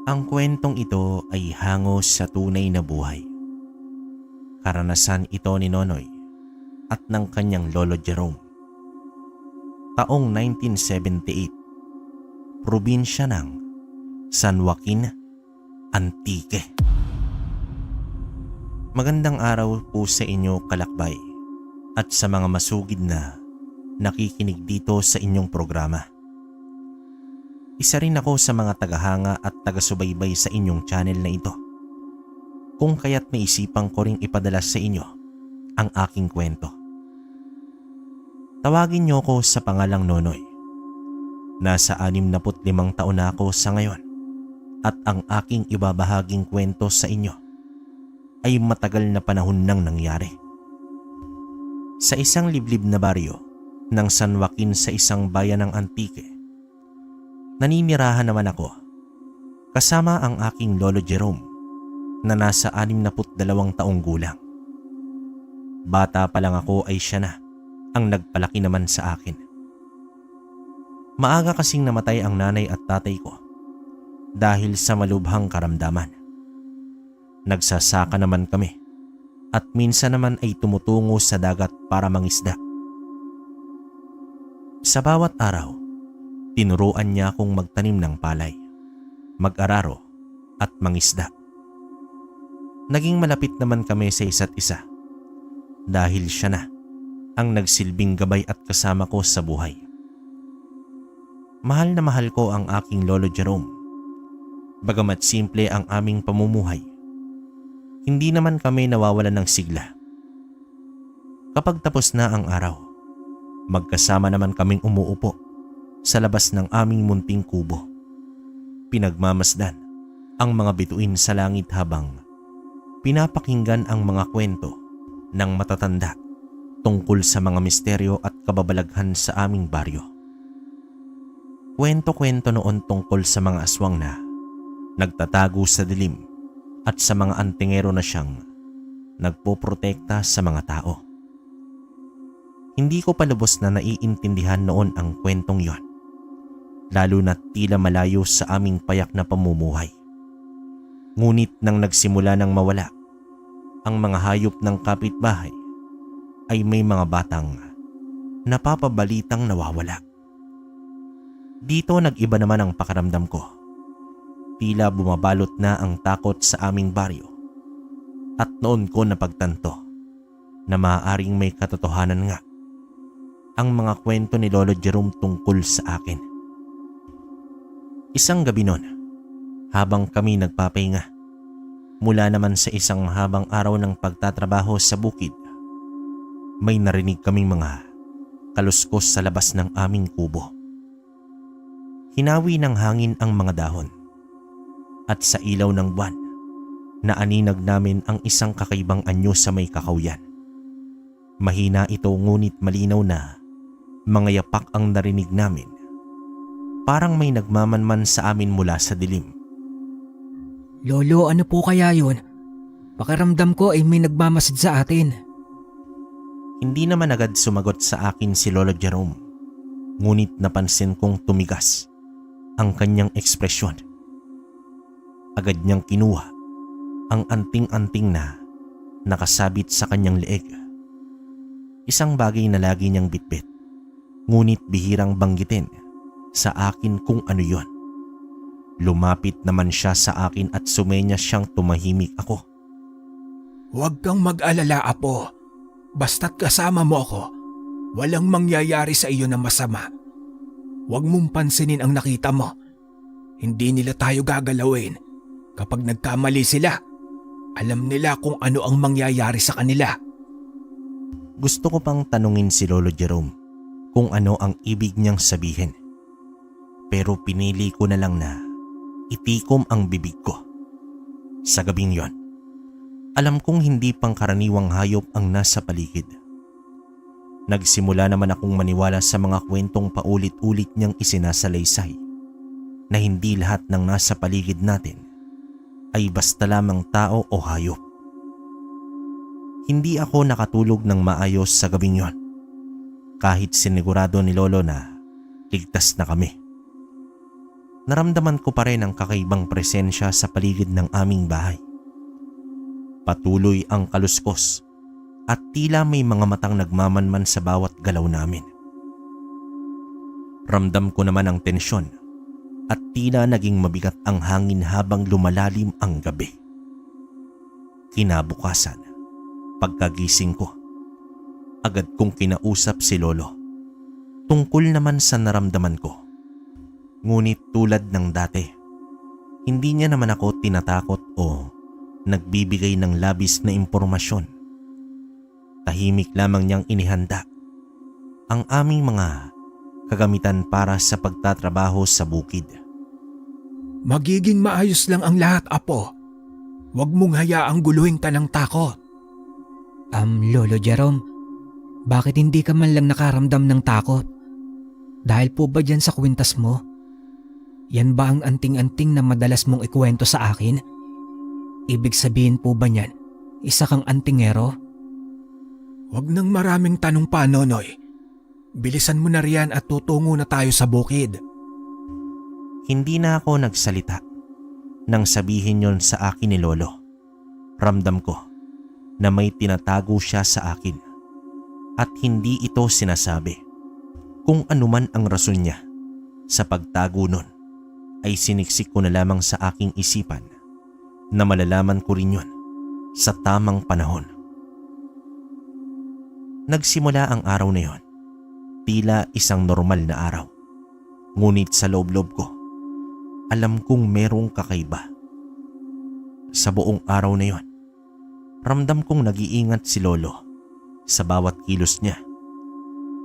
Ang kwentong ito ay hango sa tunay na buhay. Karanasan ito ni Nonoy at ng kanyang lolo Jerome. Taong 1978, probinsya ng San Joaquin, Antique. Magandang araw po sa inyo, kalakbay, at sa mga masugid na nakikinig dito sa inyong programa. Isa rin ako sa mga tagahanga at taga-subaybay sa inyong channel na ito, kung kaya't naisipan ko ring ipadala sa inyo ang aking kwento. Tawagin niyo ko sa pangalang Nonoy. Nasa 65 taon na ako sa ngayon at ang aking ibabahaging kwento sa inyo ay matagal na panahon nang nangyari. Sa isang liblib na baryo ng San Joaquin sa isang bayan ng Antique, naninirahan naman ako kasama ang aking lolo Jerome na nasa 62 taong gulang. Bata pa lang ako ay siya na ang nagpalaki naman sa akin. Maaga kasing namatay ang nanay at tatay ko dahil sa malubhang karamdaman. Nagsasaka naman kami at minsan naman ay tumutungo sa dagat para mangisda. Sa bawat araw, tinuruan niya akong magtanim ng palay, mag-araro at mangisda. Naging malapit naman kami sa isa't isa dahil siya na ang nagsilbing gabay at kasama ko sa buhay. Mahal na mahal ko ang aking lolo Jerome. Bagamat simple ang aming pamumuhay, hindi naman kami nawawalan ng sigla. Kapag tapos na ang araw, magkasama naman kaming umuupo sa labas ng aming munting kubo. Pinagmamasdan ang mga bituin sa langit habang pinapakinggan ang mga kwento ng matatanda tungkol sa mga misteryo at kababalaghan sa aming baryo. Kwento-kwento noon tungkol sa mga aswang na nagtatago sa dilim at sa mga antingero na siyang nagpoprotekta sa mga tao. Hindi ko pa lubos na naiintindihan noon ang kwentong yon, lalo na tila malayo sa aming payak na pamumuhay. Ngunit nang nagsimula ng mawala ang mga hayop ng kapitbahay, ay may mga batang napapabalitang nawawala. Dito nag-iba naman ang pakiramdam ko. Tila bumabalot na ang takot sa aming baryo. At noon ko napagtanto na maaaring may katotohanan nga ang mga kwento ni Lolo Jerome tungkol sa akin. Isang gabi noon, habang kami nagpapahinga mula naman sa isang mahabang araw ng pagtatrabaho sa bukid, may narinig kaming mga kaluskos sa labas ng aming kubo. Hinawi ng hangin ang mga dahon at sa ilaw ng buwan naaninag namin ang isang kakaibang anyo sa may kakawyan. Mahina ito ngunit malinaw na mga yapak ang narinig namin. Parang may nagmamanman sa amin mula sa dilim. Lolo, ano po kaya yun? Pakiramdam ko ay may nagmamasid sa atin. Hindi naman agad sumagot sa akin si Lolo Jerome, ngunit napansin kong tumigas ang kanyang ekspresyon. Agad niyang kinuha ang anting-anting na nakasabit sa kanyang leeg. Isang bagay na lagi niyang bitbit, ngunit bihirang banggitin sa akin kung ano yon. Lumapit naman siya sa akin at sumenya siyang tumahimik ako. Huwag kang mag-alala, Apo. Basta't kasama mo ako, walang mangyayari sa iyo na masama. Huwag mong pansinin ang nakita mo. Hindi nila tayo gagalawin. Kapag nagkamali sila, alam nila kung ano ang mangyayari sa kanila. Gusto ko pang tanungin si Lolo Jerome kung ano ang ibig niyang sabihin. Pero pinili ko na lang na itikom ang bibig ko. Sa gabing yon, alam kong hindi pangkaraniwang hayop ang nasa paligid. Nagsimula naman akong maniwala sa mga kwentong paulit-ulit niyang isinasalaysay na hindi lahat ng nasa paligid natin ay basta lamang tao o hayop. Hindi ako nakatulog ng maayos sa gabing yon, kahit sinigurado ni Lolo na ligtas na kami. naramdaman ko pa rin ang kakaibang presensya sa paligid ng aming bahay. Patuloy ang kaluskos at tila may mga matang nagmamanman sa bawat galaw namin. Ramdam ko naman ang tensyon at tila naging mabigat ang hangin habang lumalalim ang gabi. Kinabukasan, pagkagising ko, agad kong kinausap si Lolo tungkol naman sa naramdaman ko. Ngunit tulad ng dati, hindi niya naman ako tinatakot o nagbibigay ng labis na impormasyon. Tahimik lamang niyang inihanda ang aming mga kagamitan para sa pagtatrabaho sa bukid. Magiging maayos lang ang lahat, Apo. Huwag mong hayaang guluhin ka ng takot. Lolo Jerome, bakit hindi ka man lang nakaramdam ng takot? Dahil po ba dyan sa kwintas mo? Yan ba ang anting-anting na madalas mong ikwento sa akin? Ibig sabihin po ba niyan, isa kang antingero? Huwag nang maraming tanong pa, Nonoy. Bilisan mo na riyan at tutungo na tayo sa bukid. Hindi na ako nagsalita nang sabihin yon sa akin ni Lolo. Ramdam ko na may tinatago siya sa akin at hindi ito sinasabi. Kung anuman ang rason niya sa pagtago nun ay siniksik ko na lamang sa aking isipan na malalaman ko rin yon sa tamang panahon. Nagsimula ang araw na yon, tila isang normal na araw. Ngunit sa loob-loob ko, alam kong merong kakaiba. Sa buong araw na yon, ramdam kong nag-iingat si Lolo sa bawat kilos niya.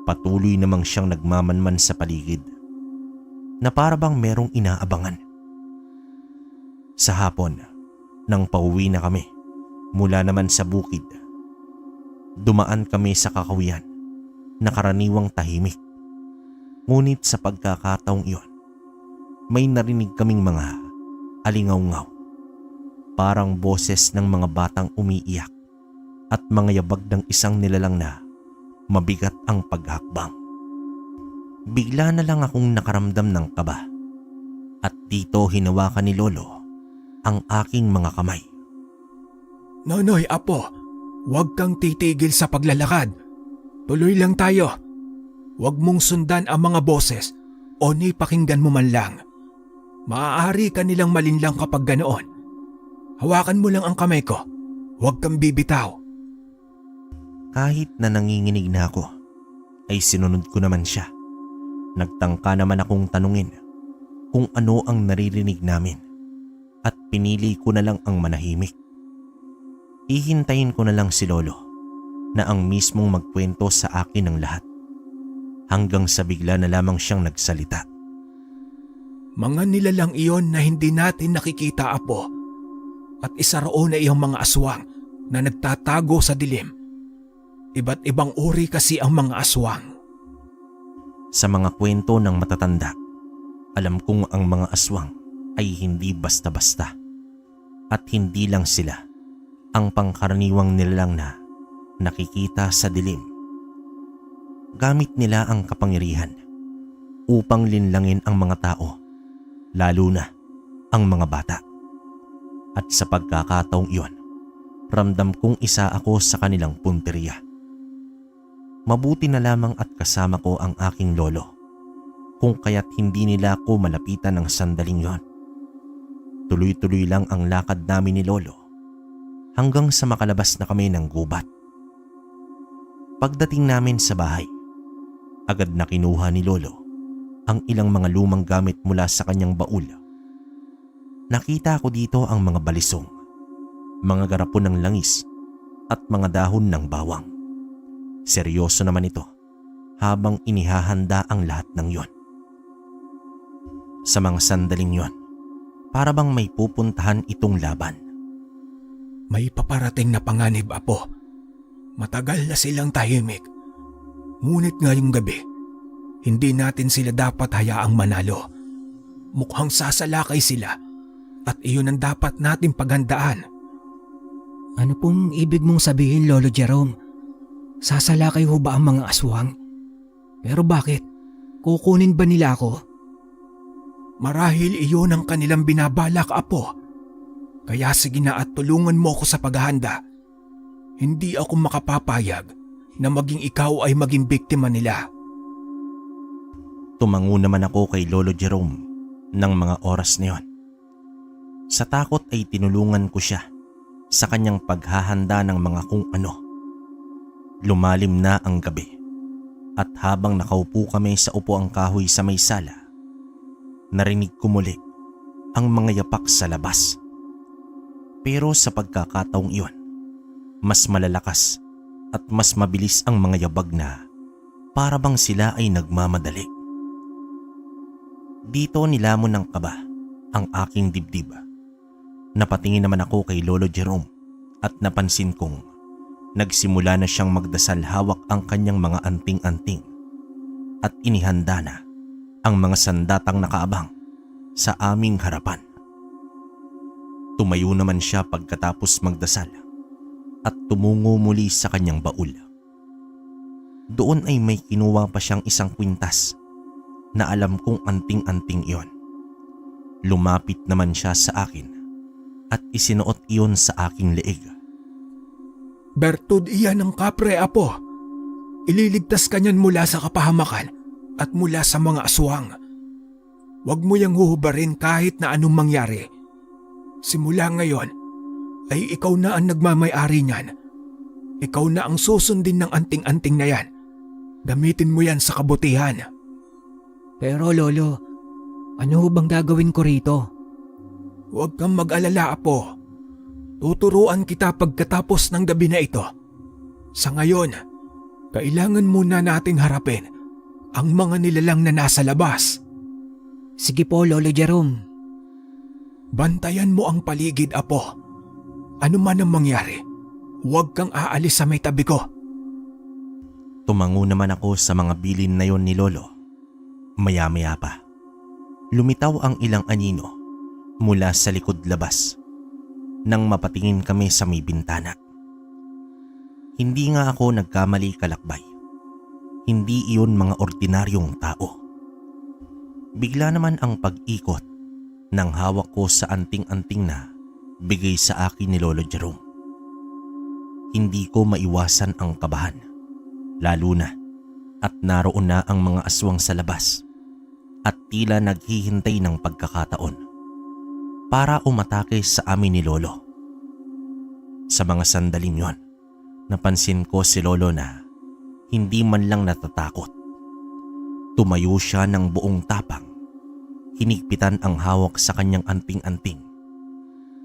Patuloy namang siyang nagmamanman sa paligid na para bang merong inaabangan. Sa hapon, nang pauwi na kami mula naman sa bukid, dumaan kami sa kakawian na karaniwang tahimik. Ngunit sa pagkakataong iyon, may narinig kaming mga alingaw-ngaw, parang boses ng mga batang umiiyak at mga yabag ng isang nilalang na mabigat ang paghakbang. Bigla na lang akong nakaramdam ng kaba at dito hinawakan ni Lolo ang aking mga kamay. Nonoy, Apo, huwag kang titigil sa paglalakad. Tuloy lang tayo. Huwag mong sundan ang mga boses o ni pakinggan mo man lang. Maaari ka nilang malinlang kapag ganoon. Hawakan mo lang ang kamay ko. Huwag kang bibitaw. Kahit na nanginginig na ako, ay sinunod ko naman siya. Nagtangka naman akong tanungin kung ano ang naririnig namin at pinili ko na lang ang manahimik. Hihintayin ko na lang si Lolo na ang mismong magkwento sa akin ng lahat hanggang sa bigla na lamang siyang nagsalita. Mga nilalang iyon na hindi natin nakikita, Apo. At isa roon na iyong mga aswang na nagtatago sa dilim. Iba't ibang uri kasi ang mga aswang. Sa mga kwento ng matatanda, alam kong ang mga aswang ay hindi basta-basta. At hindi lang sila ang pangkaraniwang nilalang na nakikita sa dilim. Gamit nila ang kapangyarihan upang linlangin ang mga tao, lalo na ang mga bata. At sa pagkakataong iyon, ramdam kong isa ako sa kanilang punteriya. Mabuti na lamang at kasama ko ang aking lolo, kung kaya't hindi nila ako malapitan ng sandaling yon. Tuloy-tuloy lang ang lakad namin ni Lolo hanggang sa makalabas na kami ng gubat. Pagdating namin sa bahay, agad na kinuha ni Lolo ang ilang mga lumang gamit mula sa kanyang baul. Nakita ko dito ang mga balisong, mga garapon ng langis at mga dahon ng bawang. Seryoso naman ito habang inihahanda ang lahat ng yon. Sa mga sandaling yon, para bang may pupuntahan itong laban. May paparating na panganib, Apo. Matagal na silang tahimik. Ngunit ngayong gabi, hindi natin sila dapat hayaang manalo. Mukhang sasalakay sila at iyon ang dapat nating paghandaan. Ano pong ibig mong sabihin, Lolo Jerome? Sasalakay ho ba ang mga aswang? Pero bakit? Kukunin ba nila ako? Marahil iyon ang kanilang binabalak, Apo. Kaya sige na at tulungan mo ako sa paghahanda. Hindi ako makapapayag na maging ikaw ay maging biktima nila. Tumango naman ako kay Lolo Jerome ng mga oras na yon. Sa takot ay tinulungan ko siya sa kanyang paghahanda ng mga kung ano. Lumalim na ang gabi at habang nakaupo kami sa upuang kahoy sa may sala, narinig ko muli ang mga yapak sa labas. Pero sa pagkakataong iyon, mas malalakas at mas mabilis ang mga yabag na para bang sila ay nagmamadali. Dito nilamon ng kaba ang aking dibdib. Napatingin naman ako kay Lolo Jerome at napansin kong nagsimula na siyang magdasal hawak ang kanyang mga anting-anting at inihanda na ang mga sandatang nakaabang sa aming harapan. Tumayo naman siya pagkatapos magdasal at tumungo muli sa kanyang baul. Doon ay may kinuha pa siyang isang kwintas na alam kong anting-anting iyon. Lumapit naman siya sa akin at isinuot iyon sa aking leeg. Bertud iyan ng kapre, Apo. Ililigtas ka niyan mula sa kapahamakan at mula sa mga aswang. Huwag mo yang huhubarin kahit na anong mangyari. Simula ngayon ay ikaw na ang nagmamay-ari niyan. Ikaw na ang susundin ng anting-anting na yan. Gamitin mo yan sa kabutihan. Pero Lolo, ano ho bang gagawin ko rito? Huwag kang mag-alala, Apo. Tuturuan kita pagkatapos ng gabi na ito. Sa ngayon, kailangan muna nating harapin ang mga nilalang na nasa labas. Sige po, Lolo Jerome. Bantayan mo ang paligid, Apo. Ano man ang mangyari, huwag kang aalis sa may tabi ko. Tumango naman ako sa mga bilin na yon ni Lolo. Maya-maya pa, lumitaw ang ilang anino mula sa likod labas nang mapatingin kami sa may bintana. Hindi nga ako nagkamali, kalakbay. Hindi iyon mga ordinaryong tao. Bigla naman ang pag-ikot ng hawak ko sa anting-anting na bigay sa akin ni Lolo Jerome. Hindi ko maiwasan ang kabahan, lalo na at naroon na ang mga aswang sa labas at tila naghihintay ng pagkakataon para umatake sa amin ni Lolo. Sa mga sandaling yon, napansin ko si Lolo na hindi man lang natatakot. Tumayo siya ng buong tapang, hinigpitan ang hawak sa kanyang anting-anting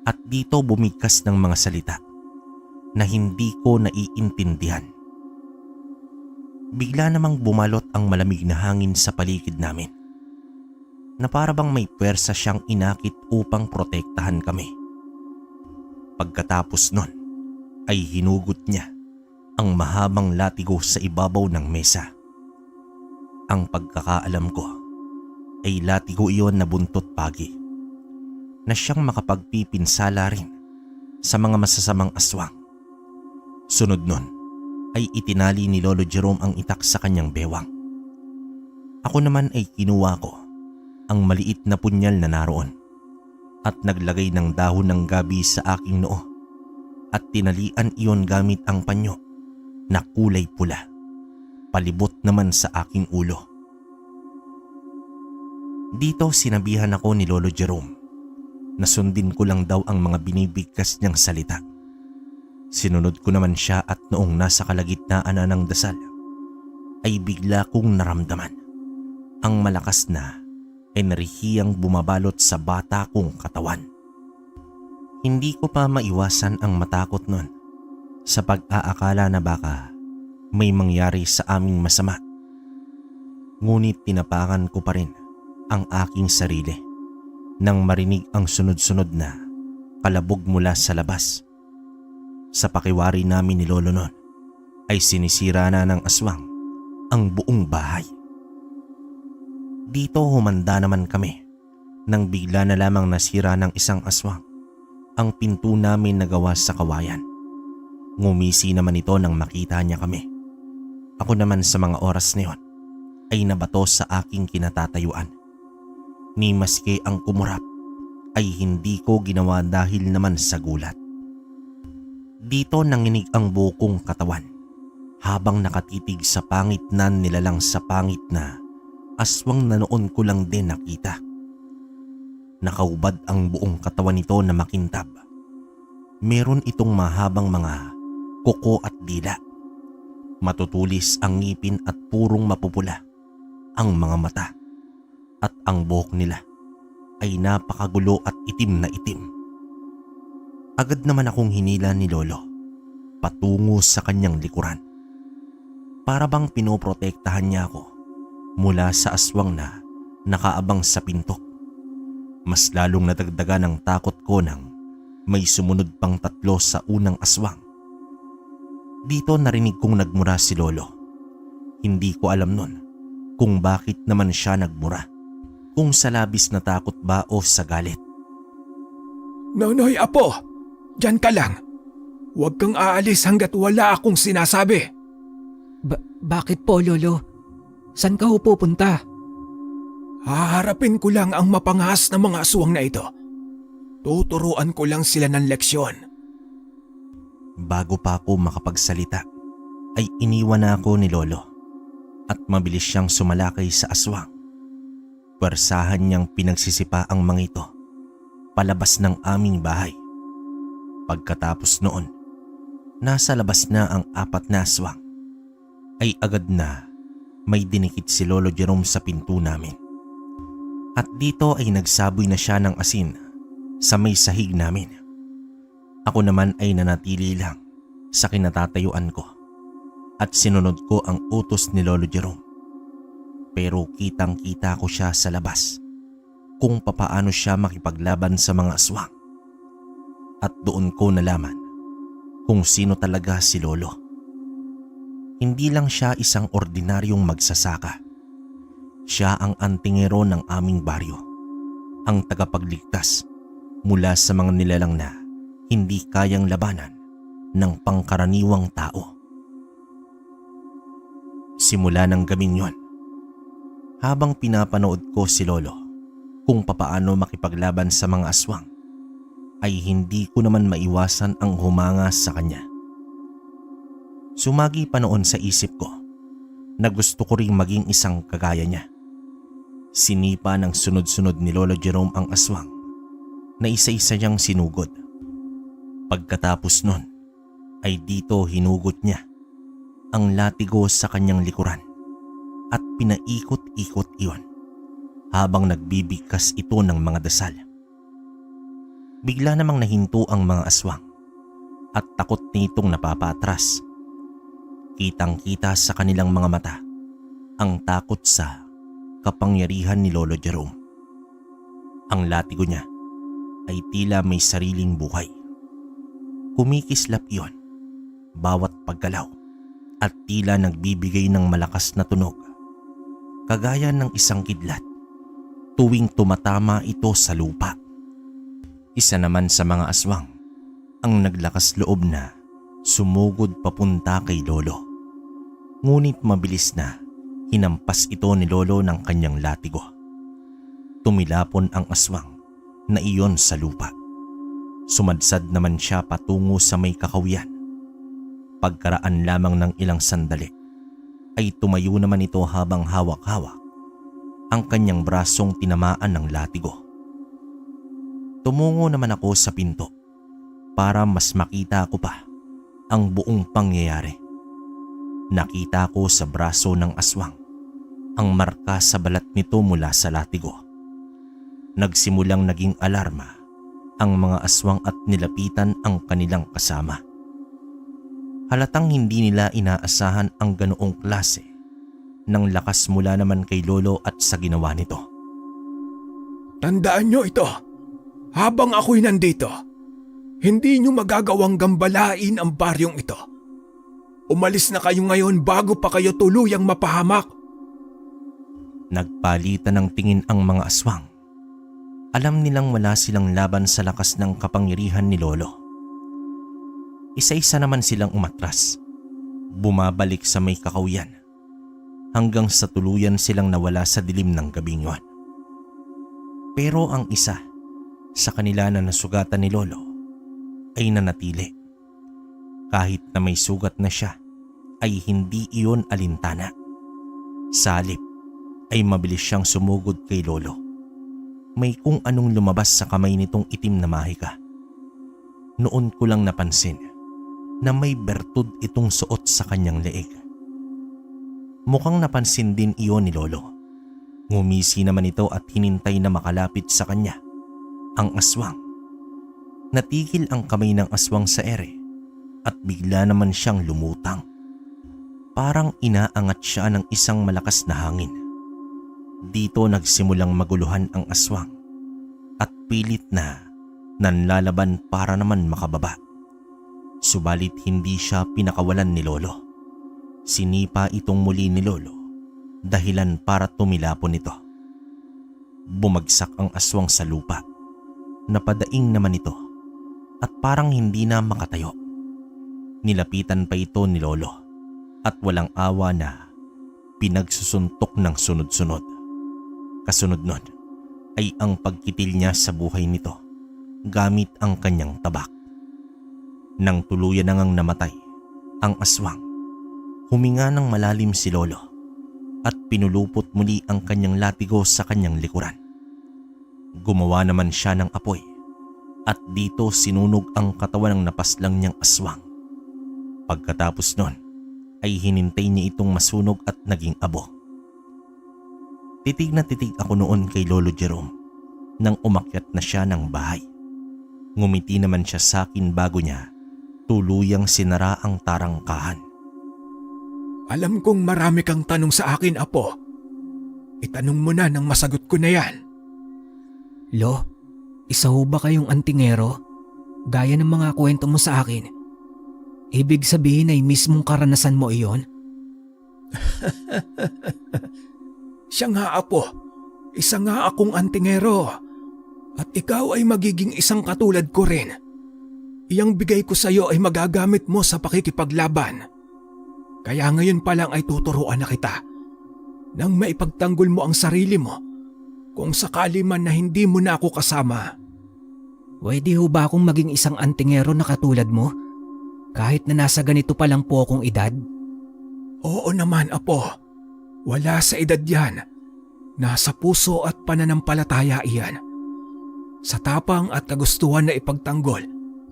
at dito bumigkas ng mga salita na hindi ko naiintindihan. Bigla namang bumalot ang malamig na hangin sa paligid namin na para bang may puwersa siyang inakit upang protektahan kami. Pagkatapos nun ay hinugot niya ang mahabang latigo sa ibabaw ng mesa. Ang pagkakaalam ko ay latigo iyon na buntot pagi na siyang makapagpipinsala rin sa mga masasamang aswang. Sunod nun ay itinali ni Lolo Jerome ang itak sa kanyang bewang. Ako naman ay kinuha ko ang maliit na punyal na naroon at naglagay ng dahon ng gabi sa aking noo at tinalian iyon gamit ang panyo na kulay pula, palibot naman sa aking ulo. Dito sinabihan ako ni Lolo Jerome na sundin ko lang daw ang mga binibigkas niyang salita. Sinunod ko naman siya at noong nasa kalagitnaan na ng dasal ay bigla kong naramdaman ang malakas na enerhiyang bumabalot sa bata kong katawan. Hindi ko pa maiwasan ang matakot nun sa pag-aakala na baka may mangyari sa aming masama. Ngunit tinapakan ko pa rin ang aking sarili nang marinig ang sunod-sunod na kalabog mula sa labas. Sa pakiwari namin ni Lolo nun ay sinisira na ng aswang ang buong bahay. Dito humanda naman kami nang bigla na lamang nasira ng isang aswang ang pinto namin na gawa sa kawayan. Ngumisi naman ito nang makita niya kami. Ako naman sa mga oras na yon ay nabato sa aking kinatatayuan. Ni maski ang kumurap ay hindi ko ginawa dahil naman sa gulat. Dito nanginig ang bukong katawan habang nakatitig sa pangit na nilalang sa pangit na aswang na noon ko lang din nakita. Nakaubad ang buong katawan nito na makintab. Meron itong mahabang mga kuko at dila. Matutulis ang ngipin at purong mapupula ang mga mata. At ang buhok nila ay napakagulo at itim na itim. Agad naman akong hinila ni Lolo patungo sa kanyang likuran. Para bang pinoprotektahan niya ako mula sa aswang na nakaabang sa pinto. Mas lalong nadagdagan ang takot ko nang may sumunod pang 3 sa unang aswang. Dito narinig kong nagmura si Lolo. Hindi ko alam nun kung bakit naman siya nagmura. Kung sa labis na takot ba o sa galit. Nonoy Apo, dyan ka lang. Huwag kang aalis hanggat wala akong sinasabi. Bakit po, Lolo? Saan ka ho pupunta? Haharapin ko lang ang mapangahas na mga aswang na ito. Tuturuan ko lang sila ng leksyon. Bago pa ako makapagsalita, ay iniwan na ako ni Lolo at mabilis siyang sumalakay sa aswang. Pwersahan niyang pinagsisipa ang mga ito palabas ng aming bahay. Pagkatapos noon, nasa labas na ang 4 na aswang, ay agad na may dinikit si Lolo Jerome sa pinto namin. At dito ay nagsaboy na siya ng asin sa may sahig namin. Ako naman ay nanatili lang sa kinatatayuan ko at sinunod ko ang utos ni Lolo Jerome. Pero kitang-kita ko siya sa labas kung papaano siya makipaglaban sa mga aswang. At doon ko nalaman kung sino talaga si Lolo. Hindi lang siya isang ordinaryong magsasaka. Siya ang antingero ng aming baryo, ang tagapagligtas mula sa mga nilalang na hindi kayang labanan ng pangkaraniwang tao. Simula ng gabing yon, habang pinapanood ko si Lolo kung papaano makipaglaban sa mga aswang, ay hindi ko naman maiwasan ang humanga sa kanya. Sumagi pa noon sa isip ko na gusto ko ring maging isang kagaya niya. Sinipa ng sunod-sunod ni Lolo Jerome ang aswang na isa-isa niyang sinugod. Pagkatapos nun ay dito hinugot niya ang latigo sa kanyang likuran at pinaikot-ikot iyon habang nagbibigkas ito ng mga dasal. Bigla namang nahinto ang mga aswang at takot nitong napapatras. Kitang-kita sa kanilang mga mata ang takot sa kapangyarihan ni Lolo Jerome. Ang latigo niya ay tila may sariling buhay. Kumikislap iyon bawat paggalaw at tila nagbibigay ng malakas na tunog, kagaya ng isang kidlat tuwing tumatama ito sa lupa. Isa naman sa mga aswang ang naglakas loob na sumugod papunta kay Lolo. Ngunit mabilis na hinampas ito ni Lolo ng kanyang latigo. Tumilapon ang aswang na iyon sa lupa. Sumadsad naman siya patungo sa may kakawiyan. Pagkaraan lamang ng ilang sandali ay tumayo naman ito habang hawak-hawak ang kanyang brasong tinamaan ng latigo. Tumungo naman ako sa pinto para mas makita ko pa ang buong pangyayari. Nakita ko sa braso ng aswang ang marka sa balat nito mula sa latigo. Nagsimulang naging alarma ang mga aswang at nilapitan ang kanilang kasama. Halatang hindi nila inaasahan ang ganoong klase ng lakas mula naman kay Lolo at sa ginawa nito. Tandaan nyo ito, habang ako'y nandito, hindi nyo magagawang gambalain ang baryong ito. Umalis na kayo ngayon bago pa kayo tuluyang mapahamak. Nagpalitan ng tingin ang mga aswang. Alam nilang wala silang laban sa lakas ng kapangyarihan ni Lolo. Isa-isa naman silang umatras, bumabalik sa may kakawiyan, hanggang sa tuluyan silang nawala sa dilim ng gabing yon. Pero ang isa sa kanila na nasugatan ni Lolo ay nanatili. Kahit na may sugat na siya ay hindi iyon alintana. Sa halip ay mabilis siyang sumugod kay Lolo. May kung anong lumabas sa kamay nitong itim na mahika. Noon ko lang napansin na may bertud itong suot sa kanyang leeg. Mukhang napansin din iyon ni Lolo. Ngumisi naman ito at hinintay na makalapit sa kanya ang aswang. Natigil ang kamay ng aswang sa ere at bigla naman siyang lumutang. Parang inaangat siya ng isang malakas na hangin. Dito nagsimulang maguluhan ang aswang at pilit na nanlalaban para naman makababa. Subalit hindi siya pinakawalan ni Lolo. Sinipa itong muli ni Lolo, dahilan para tumilapon ito. Bumagsak ang aswang sa lupa. Napadaing naman ito at parang hindi na makatayo. Nilapitan pa ito ni Lolo at walang awa na pinagsusuntok ng sunod-sunod. Kasunod nun ay ang pagkitil niya sa buhay nito gamit ang kanyang tabak. Nang tuluyan na ngang namatay ang aswang, huminga ng malalim si Lolo at pinulupot muli ang kanyang latigo sa kanyang likuran. Gumawa naman siya ng apoy at dito sinunog ang katawan ng napaslang niyang aswang. Pagkatapos nun ay hinintay niya itong masunog at naging abo. Titig na titig ako noon kay Lolo Jerome nang umakyat na siya ng bahay. Ngumiti naman siya sa akin bago niya tuluyang sinara ang tarangkahan. Alam kong marami kang tanong sa akin, Apo. Itanong mo na nang masagot ko na yan. Lo, isa ho ba kayong antingero? Gaya ng mga kwento mo sa akin. Ibig sabihin ay mismong karanasan mo iyon? Siya nga, Apo. Isa nga akong antingero. At ikaw ay magiging isang katulad ko rin. Iyang bigay ko sa iyo ay magagamit mo sa pakikipaglaban. Kaya ngayon pa lang ay tuturuan na kita nang maipagtanggol mo ang sarili mo kung sakali man na hindi mo na ako kasama. Pwede ho ba akong maging isang antingero na katulad mo? Kahit na nasa ganito pa lang po akong edad? Oo naman, Apo. Wala sa edad yan. Nasa puso at pananampalataya iyan. Sa tapang at kagustuhan na ipagtanggol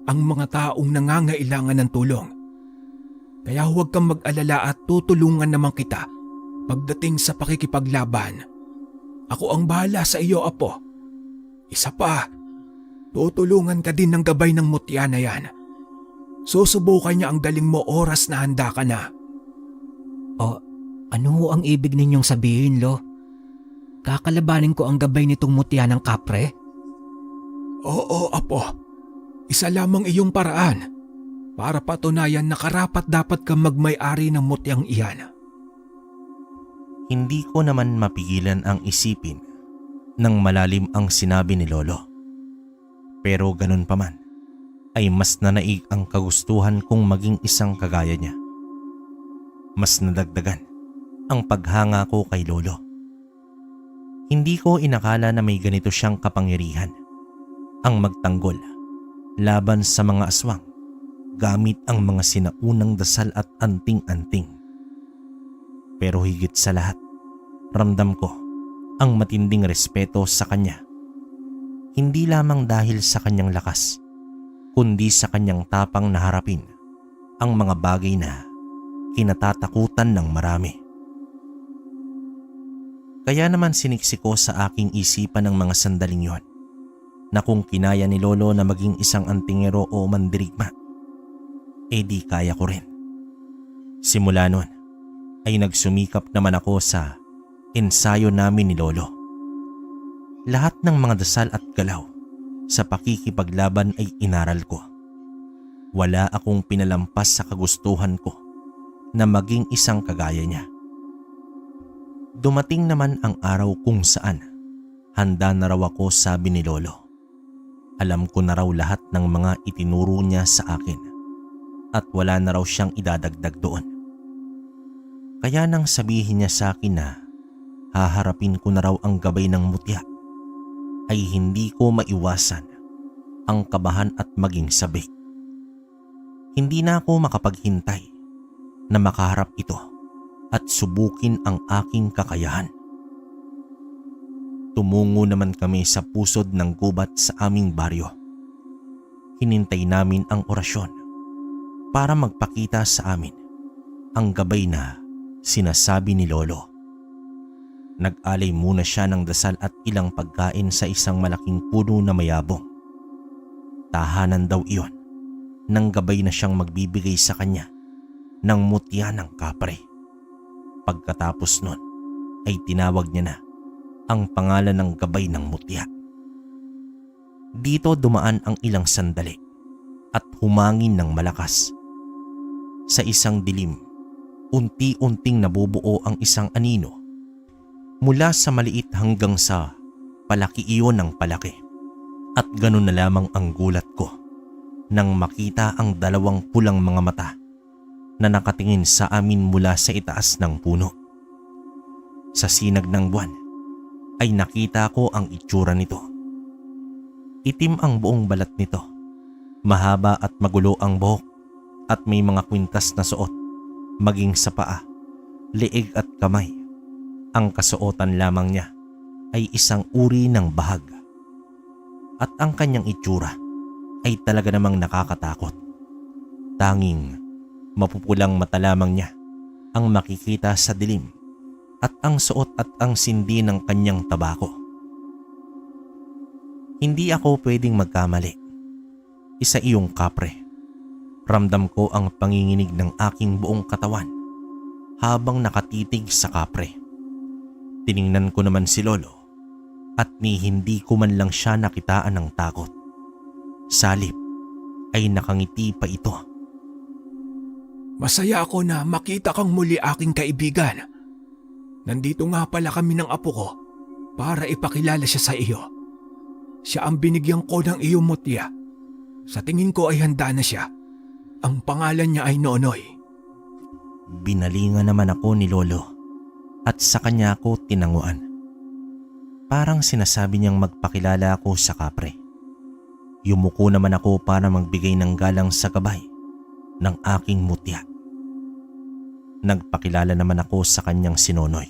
ang mga taong nangangailangan ng tulong. Kaya huwag kang mag-alala at tutulungan naman kita pagdating sa pakikipaglaban. Ako ang bahala sa iyo, Apo. Isa pa, tutulungan ka din ng gabay ng mutya na yan. Susubukan niya ang galing mo oras na handa ka na. O, ano ho ang ibig ninyong sabihin, Lo? Kakalabanin ko ang gabay nitong mutya ng kapre? Oo, Apo. Isa lamang iyong paraan para patunayan na karapat dapat kang magmay-ari ng mutyang iyan. Hindi ko naman mapigilan ang isipin nang malalim ang sinabi ni Lolo. Pero ganun pa man, ay mas nanaig ang kagustuhan kong maging isang kagaya niya. Mas nadagdagan ang paghanga ko kay Lolo. Hindi ko inakala na may ganito siyang kapangyarihan, ang magtanggol laban sa mga aswang gamit ang mga sinaunang dasal at anting-anting. Pero higit sa lahat, ramdam ko ang matinding respeto sa kanya. Hindi lamang dahil sa kanyang lakas, kundi sa kanyang tapang na harapin ang mga bagay na kinatatakutan ng marami. Kaya naman siniksik ko sa aking isipan ng mga sandaling yon na kung kinaya ni Lolo na maging isang antingero o mandirigma, di kaya ko rin. Simula nun ay nagsumikap naman ako sa ensayo namin ni Lolo. Lahat ng mga dasal at galaw sa pakikipaglaban ay inaral ko. Wala akong pinalampas sa kagustuhan ko na maging isang kagaya niya. Dumating naman ang araw kung saan handa na raw ako, sabi ni Lolo. Alam ko na raw lahat ng mga itinuro niya sa akin at wala na raw siyang idadagdag doon. Kaya nang sabihin niya sa akin na haharapin ko na raw ang gabay ng mutya, ay hindi ko maiwasan ang kabahan at maging sabik. Hindi na ako makapaghintay na makaharap ito at subukin ang aking kakayahan. Tumungo naman kami sa pusod ng gubat sa aming baryo. Hinintay namin ang orasyon para magpakita sa amin ang gabay na sinasabi ni Lolo. Nag-alay muna siya ng dasal at ilang pagkain sa isang malaking puno na mayabong. Tahanan daw iyon nang gabay na siyang magbibigay sa kanya ng mutya ng kapre. Pagkatapos nun ay tinawag niya na ang pangalan ng gabay ng mutya. Dito dumaan ang ilang sandali at humangin ng malakas. Sa isang dilim, unti-unting nabubuo ang isang anino. Mula sa maliit hanggang sa palaki iyon ng palaki. At ganun na lamang ang gulat ko nang makita ang dalawang pulang mga mata na nakatingin sa amin mula sa itaas ng puno. Sa sinag ng buwan ay nakita ko ang itsura nito. Itim ang buong balat nito, mahaba at magulo ang buhok at may mga kwintas na suot maging sa paa, leeg at kamay. Ang kasuotan lamang niya ay isang uri ng bahag. At ang kanyang itsura ay talaga namang nakakatakot. Tanging mapupulang mata lamang niya ang makikita sa dilim at ang suot at ang sindi ng kanyang tabako. Hindi ako pwedeng magkamali. Isa iyong kapre. Ramdam ko ang panginginig ng aking buong katawan habang nakatitig sa kapre. Tiningnan ko naman si Lolo at ni hindi ko man lang siya nakitaan ng takot. Salip ay nakangiti pa ito. Masaya ako na makita kang muli, aking kaibigan. Nandito nga pala kami ng apo ko para ipakilala siya sa iyo. Siya ang binigyan ko ng iyong mutya. Sa tingin ko ay handa na siya. Ang pangalan niya ay Nonoy. Binalingan naman ako ni Lolo at sa kanya ako tinanguan. Parang sinasabi niyang magpakilala ako sa kapre. Yumuko naman ako para magbigay ng galang sa gabay ng aking mutya. Nagpakilala naman ako sa kanyang si Nonoy.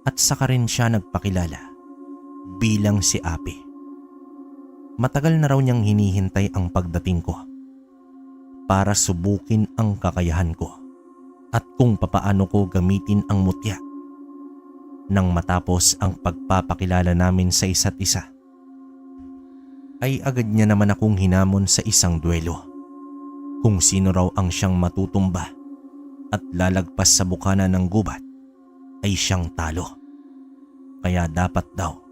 At saka rin siya nagpakilala bilang si Ape. Matagal na raw niyang hinihintay ang pagdating ko para subukin ang kakayahan ko at kung papaano ko gamitin ang mutya. Nang matapos ang pagpapakilala namin sa isa't isa, ay agad niya naman akong hinamon sa isang duelo. Kung sino raw ang siyang matutumba at lalagpas sa bukana ng gubat ay siyang talo. Kaya dapat daw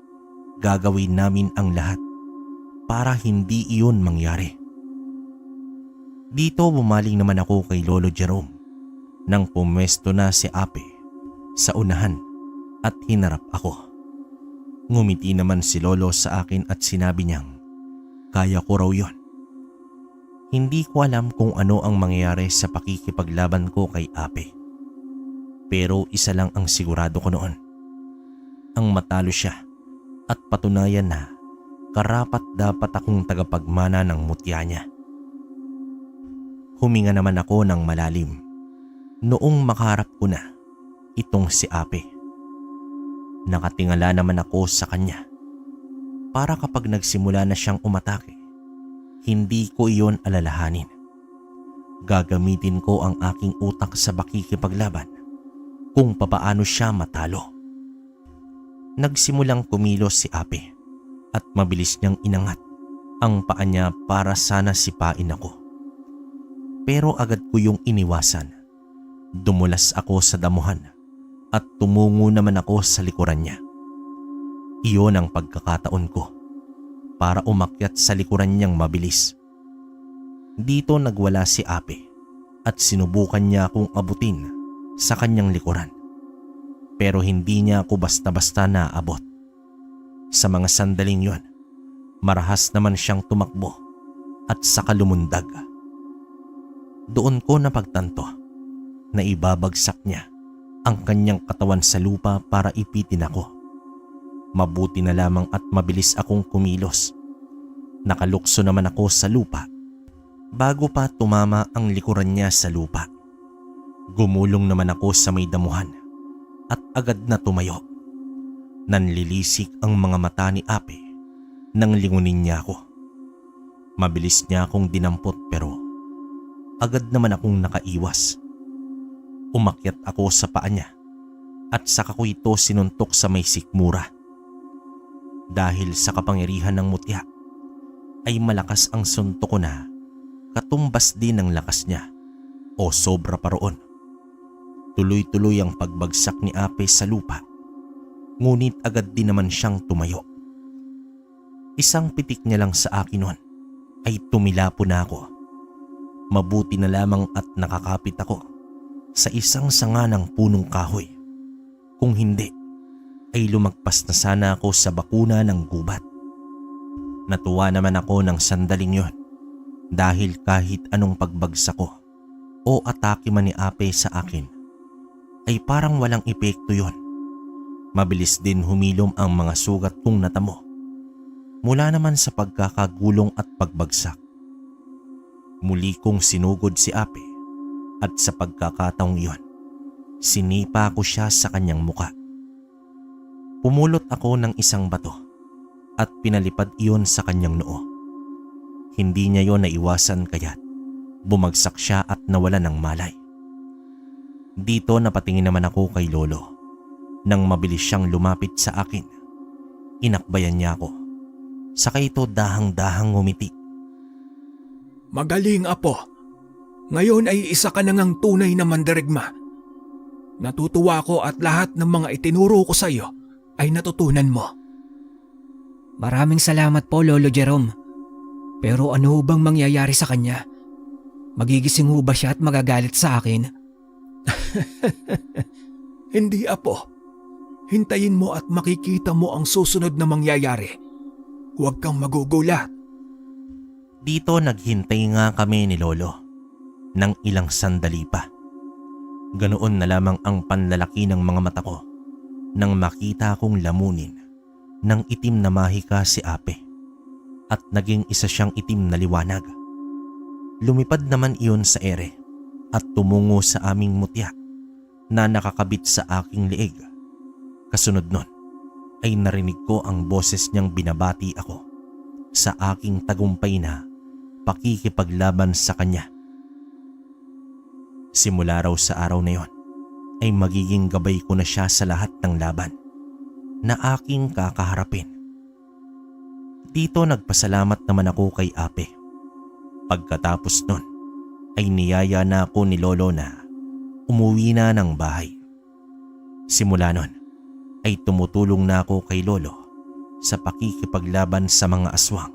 gagawin namin ang lahat para hindi iyon mangyari. Dito bumaling naman ako kay Lolo Jerome nang pumwesto na si Ape sa unahan at hinarap ako. Ngumiti naman si Lolo sa akin at sinabi niyang kaya ko raw yon. Hindi ko alam kung ano ang mangyayari sa pakikipaglaban ko kay Ape. Pero isa lang ang sigurado ko noon. Ang matalo siya at patunayan na karapat dapat akong tagapagmana ng mutya niya. Huminga naman ako ng malalim noong makaharap ko na itong si Ape. Nakatingala naman ako sa kanya para kapag nagsimula na siyang umatake, hindi ko iyon alalahanin. Gagamitin ko ang aking utak sa pakikipaglaban kung papaano siya matalo. Nagsimulang kumilos si Ape at mabilis niyang inangat ang paa niya para sana sipain ako. Pero agad ko yung iniwasan. Dumulas ako sa damuhan at tumungo naman ako sa likuran niya. Iyon ang pagkakataon ko para umakyat sa likuran niyang mabilis. Dito nagwala si Ape at sinubukan niya akong abutin sa kanyang likuran. Pero hindi niya ako basta-basta naabot. Sa mga sandaling yon, marahas naman siyang tumakbo at saka lumundag. Doon ko napagtanto na ibabagsak niya ang kanyang katawan sa lupa para ipitin ako. Mabuti na lamang at mabilis akong kumilos. Nakalukso naman ako sa lupa bago pa tumama ang likuran niya sa lupa. Gumulong naman ako sa may damuhan at agad na tumayo. Nanlilisik ang mga mata ni Ape nang lingunin niya ako. Mabilis niya akong dinampot pero agad naman akong nakaiwas. Umakyat ako sa paa niya at saka ko ito sinuntok sa may sikmura. Dahil sa kapangyarihan ng mutya ay malakas ang suntok ko na katumbas din ng lakas niya o sobra pa roon. Tuloy-tuloy ang pagbagsak ni Ape sa lupa, ngunit agad din naman siyang tumayo. Isang pitik niya lang sa akin noon ay tumilapo na ako. Mabuti na lamang at nakakapit ako sa isang sanga ng punong kahoy. Kung hindi, ay lumagpas na sana ako sa bakuna ng gubat. Natuwa naman ako ng sandaling yon dahil kahit anong pagbagsak ko o atake man ni Ape sa akin ay parang walang epekto yon. Mabilis din humilom ang mga sugat kong natamo mula naman sa pagkakagulong at pagbagsak. Muli kong sinugod si Ape at sa pagkakataong iyon, sinipa ko siya sa kanyang muka. Pumulot ako ng isang bato at pinalipad iyon sa kanyang noo. Hindi niya yon naiwasan kaya't bumagsak siya at nawala ng malay. Dito napatingin naman ako kay Lolo. Nang mabilis siyang lumapit sa akin, inakbayan niya ako. Saka ito dahang-dahang ngumiti. Magaling, Apo. Ngayon ay isa ka na ngang tunay na mandirigma. Natutuwa ko at lahat ng mga itinuro ko sa iyo ay natutunan mo. Maraming salamat po, Lolo Jerome. Pero ano bang mangyayari sa kanya? Magigising ho ba siya at magagalit sa akin? Hindi, Apo. Hintayin mo at makikita mo ang susunod na mangyayari. Huwag kang magugulat. Dito naghintay nga kami ni Lolo ng ilang sandali pa. Ganoon na lamang ang panlalaki ng mga mata ko nang makita kong lamunin ng itim na mahika si Ape at naging isa siyang itim na liwanag. Lumipad naman iyon sa ere at tumungo sa aming mutya na nakakabit sa aking leeg. Kasunod nun ay narinig ko ang boses niyang binabati ako sa aking tagumpay na pakikipaglaban sa kanya. Simula raw sa araw na yon ay magiging gabay ko na siya sa lahat ng laban na aking kakaharapin. Dito nagpasalamat naman ako kay Ape. Pagkatapos nun ay niyaya na ako ni Lolo na umuwi na ng bahay. Simula nun ay tumutulong na ako kay Lolo sa pakikipaglaban sa mga aswang.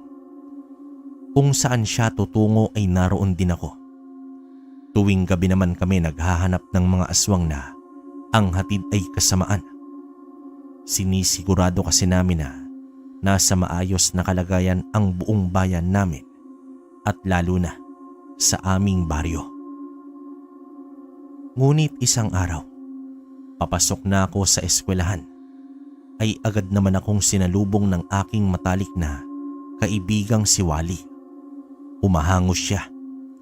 Kung saan siya tutungo ay naroon din ako. Tuwing gabi naman kami naghahanap ng mga aswang na ang hatid ay kasamaan. Sinisigurado kasi namin na nasa maayos na kalagayan ang buong bayan namin at lalo na sa aming baryo. Ngunit isang araw, papasok na ako sa eskwelahan, ay agad naman akong sinalubong ng aking matalik na kaibigang si Wally. Umahangos siya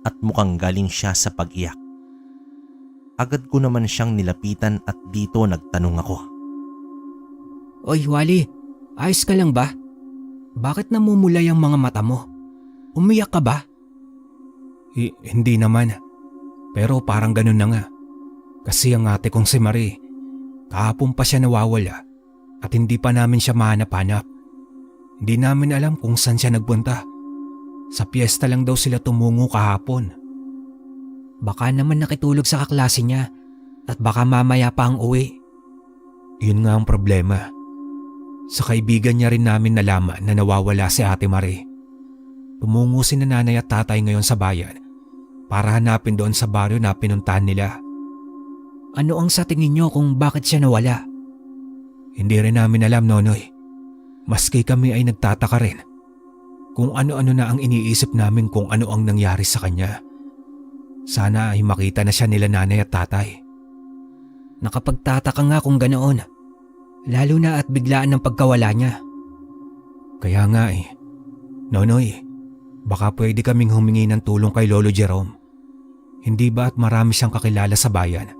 at mukhang galing siya sa pag-iyak. Agad ko naman siyang nilapitan at dito nagtanong ako. Oy, Wally, ayos ka lang ba? Bakit namumulay ang mga mata mo? Umiyak ka ba? Hindi naman. Pero parang ganun na nga. Kasi ang ate kong si Marie, kahapon pa siya nawawala at hindi pa namin siya mahanap-hanap. Hindi namin alam kung saan siya nagpunta. Sa piyesta lang daw sila tumungo kahapon. Baka naman nakitulog sa kaklase niya at baka mamaya pa ang uwi. Yun nga ang problema. Sa kaibigan niya rin namin nalaman na nawawala si Ate Marie. Tumungo si nanay at tatay ngayon sa bayan para hanapin doon sa baryo na pinuntahan nila. Ano ang sa tingin niyo kung bakit siya nawala? Hindi rin namin alam, Nonoy. Maski kami ay nagtataka rin kung ano-ano na ang iniisip namin kung ano ang nangyari sa kanya. Sana ay makita na siya nila nanay at tatay. Nakapagtataka nga kung ganoon. Lalo na at biglaan ng pagkawala niya. Kaya nga Nonoy, baka pwede kaming humingi ng tulong kay Lolo Jerome. Hindi ba at marami siyang kakilala sa bayan?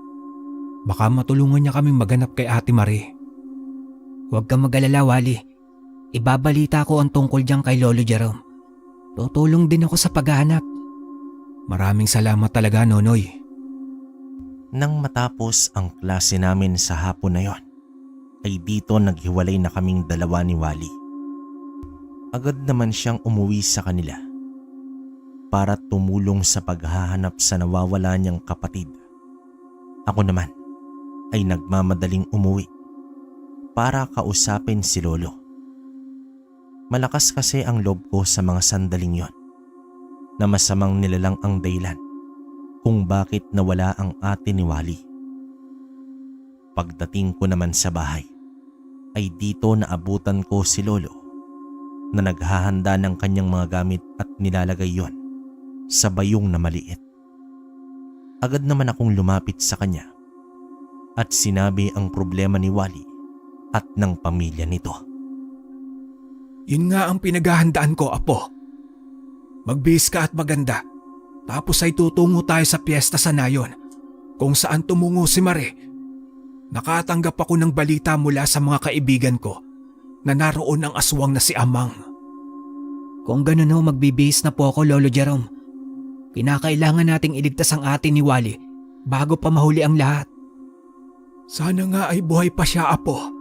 Baka matulungan niya kaming maganap kay Ate Marie. Huwag kang mag-alala, Wally. Ibabalita ko ang tungkol dyan kay Lolo Jerome. Tutulong din ako sa paghahanap. Maraming salamat talaga, Nonoy. Nang matapos ang klase namin sa hapon na yon, ay dito naghiwalay na kaming dalawa ni Wally. Agad naman siyang umuwi sa kanila para tumulong sa paghahanap sa nawawala niyang kapatid. Ako naman ay nagmamadaling umuwi para kausapin si Lolo. Malakas kasi ang loob ko sa mga sandaling yon na masamang nilalang ang dahilan kung bakit nawala ang ate ni Wally. Pagdating ko naman sa bahay ay dito naabutan ko si Lolo na naghahanda ng kanyang mga gamit at nilalagay yon sa bayong na maliit. Agad naman akong lumapit sa kanya at sinabi ang problema ni Wally at ng pamilya nito. Yun nga ang pinaghahandaan ko, Apo. Magbihis ka at maganda. Tapos ay tutungo tayo sa piyesta sa Nayon kung saan tumungo si Marie. Nakatanggap ako ng balita mula sa mga kaibigan ko na naroon ang aswang na si Amang. Kung ganun ho, magbibihis na po ako, Lolo Jerome. Kinakailangan nating iligtas ang ate ni Wally bago pa mahuli ang lahat. Sana nga ay buhay pa siya, Apo.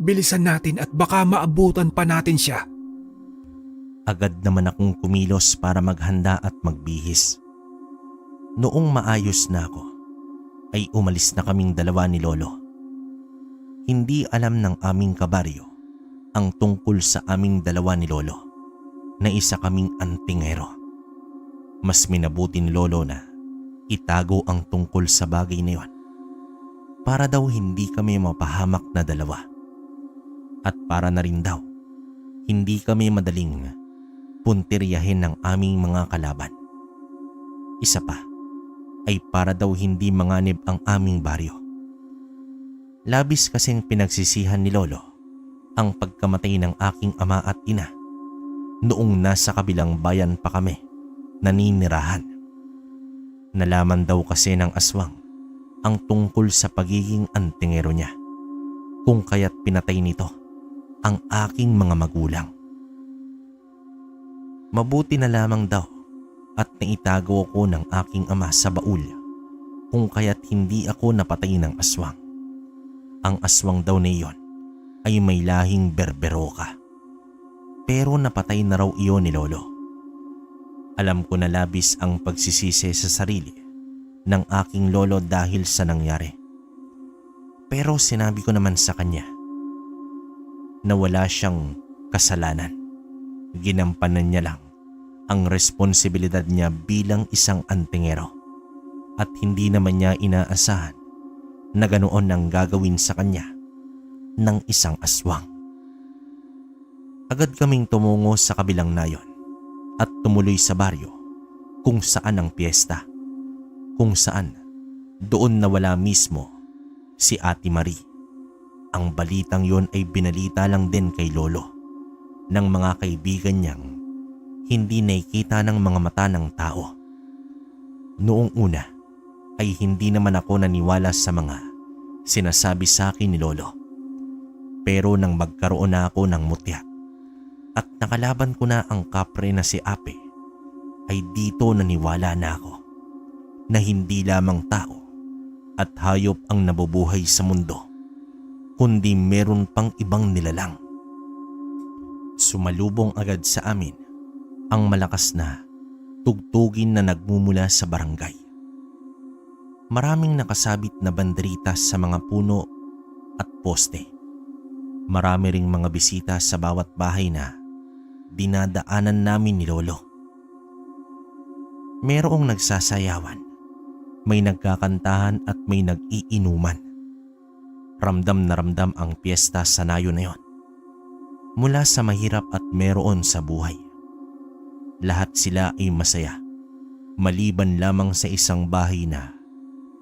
Bilisan natin at baka maabutan pa natin siya. Agad naman akong kumilos para maghanda at magbihis. Noong maayos na ako, ay umalis na kaming dalawa ni Lolo. Hindi alam ng aming kabaryo ang tungkol sa aming dalawa ni Lolo na isa kaming antingero. Mas minabuti ni Lolo na itago ang tungkol sa bagay na yon para daw hindi kami mapahamak na dalawa. At para na rin daw, hindi kami madaling puntiryahin ng aming mga kalaban. Isa pa, ay para daw hindi manganib ang aming baryo. Labis kasing pinagsisihan ni Lolo ang pagkamatay ng aking ama at ina noong nasa kabilang bayan pa kami naninirahan. Nalaman daw kasi ng aswang ang tungkol sa pagiging antingero niya, kung kaya't pinatay nito ang aking mga magulang. Mabuti na lamang daw at naitago ko ng aking ama sa baul, kung kaya't hindi ako napatay ng aswang. Ang aswang daw na iyon ay may lahing berberoka, pero napatay na raw iyon ni Lolo. Alam ko na labis ang pagsisisi sa sarili ng aking lolo dahil sa nangyari. Pero sinabi ko naman sa kanya na wala siyang kasalanan. Ginampanan niya lang ang responsibilidad niya bilang isang antingero at hindi naman niya inaasahan na ganoon ang gagawin sa kanya ng isang aswang. Agad kaming tumungo sa kabilang nayon at tumuloy sa baryo kung saan ang piyesta, kung saan doon nawala mismo si Ate Marie. Ang balitang yon ay binalita lang din kay Lolo ng mga kaibigan niyang hindi nakikita ng mga mata ng tao. Noong una ay hindi naman ako naniwala sa mga sinasabi sa akin ni Lolo. Pero nang magkaroon na ako ng mutya at nakalaban ko na ang kapre na si Ape, ay dito naniwala na ako na hindi lamang tao at hayop ang nabubuhay sa mundo, kundi meron pang ibang nilalang. Sumalubong agad sa amin ang malakas na tugtugin na nagmumula sa barangay. Maraming nakasabit na banderita sa mga puno at poste. Marami ring mga bisita sa bawat bahay na dinadaanan namin ni Lolo. Merong nagsasayawan, may nagkakantahan at may nag-iinuman. Ramdam na ramdam ang piyesta sa nayon na yon. Mula sa mahirap at meron sa buhay, lahat sila ay masaya, maliban lamang sa isang bahay na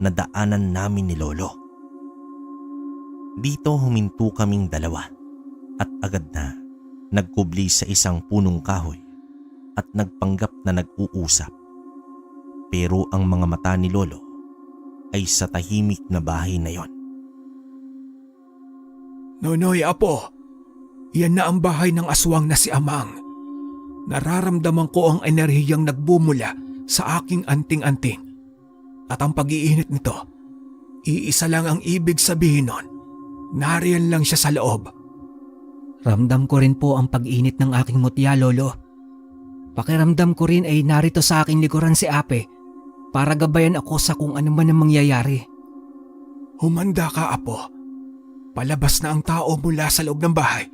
nadaanan namin ni Lolo. Dito huminto kaming dalawa at agad na nagkubli sa isang punong kahoy at nagpanggap na nag-uusap. Pero ang mga mata ni Lolo ay sa tahimik na bahay na yon. Nonoy Apo, yan na ang bahay ng aswang na si Amang. Nararamdaman ko ang enerhiyang nagbumula sa aking anting-anting. At ang pag-iinit nito, iisa lang ang ibig sabihin nun. Nariyan lang siya sa loob. Ramdam ko rin po ang pag-init ng aking mutya, Lolo. Pakiramdam ko rin ay narito sa aking likuran si Ape para gabayan ako sa kung ano man ang mangyayari. Humanda ka, Apo. Palabas na ang tao mula sa loob ng bahay.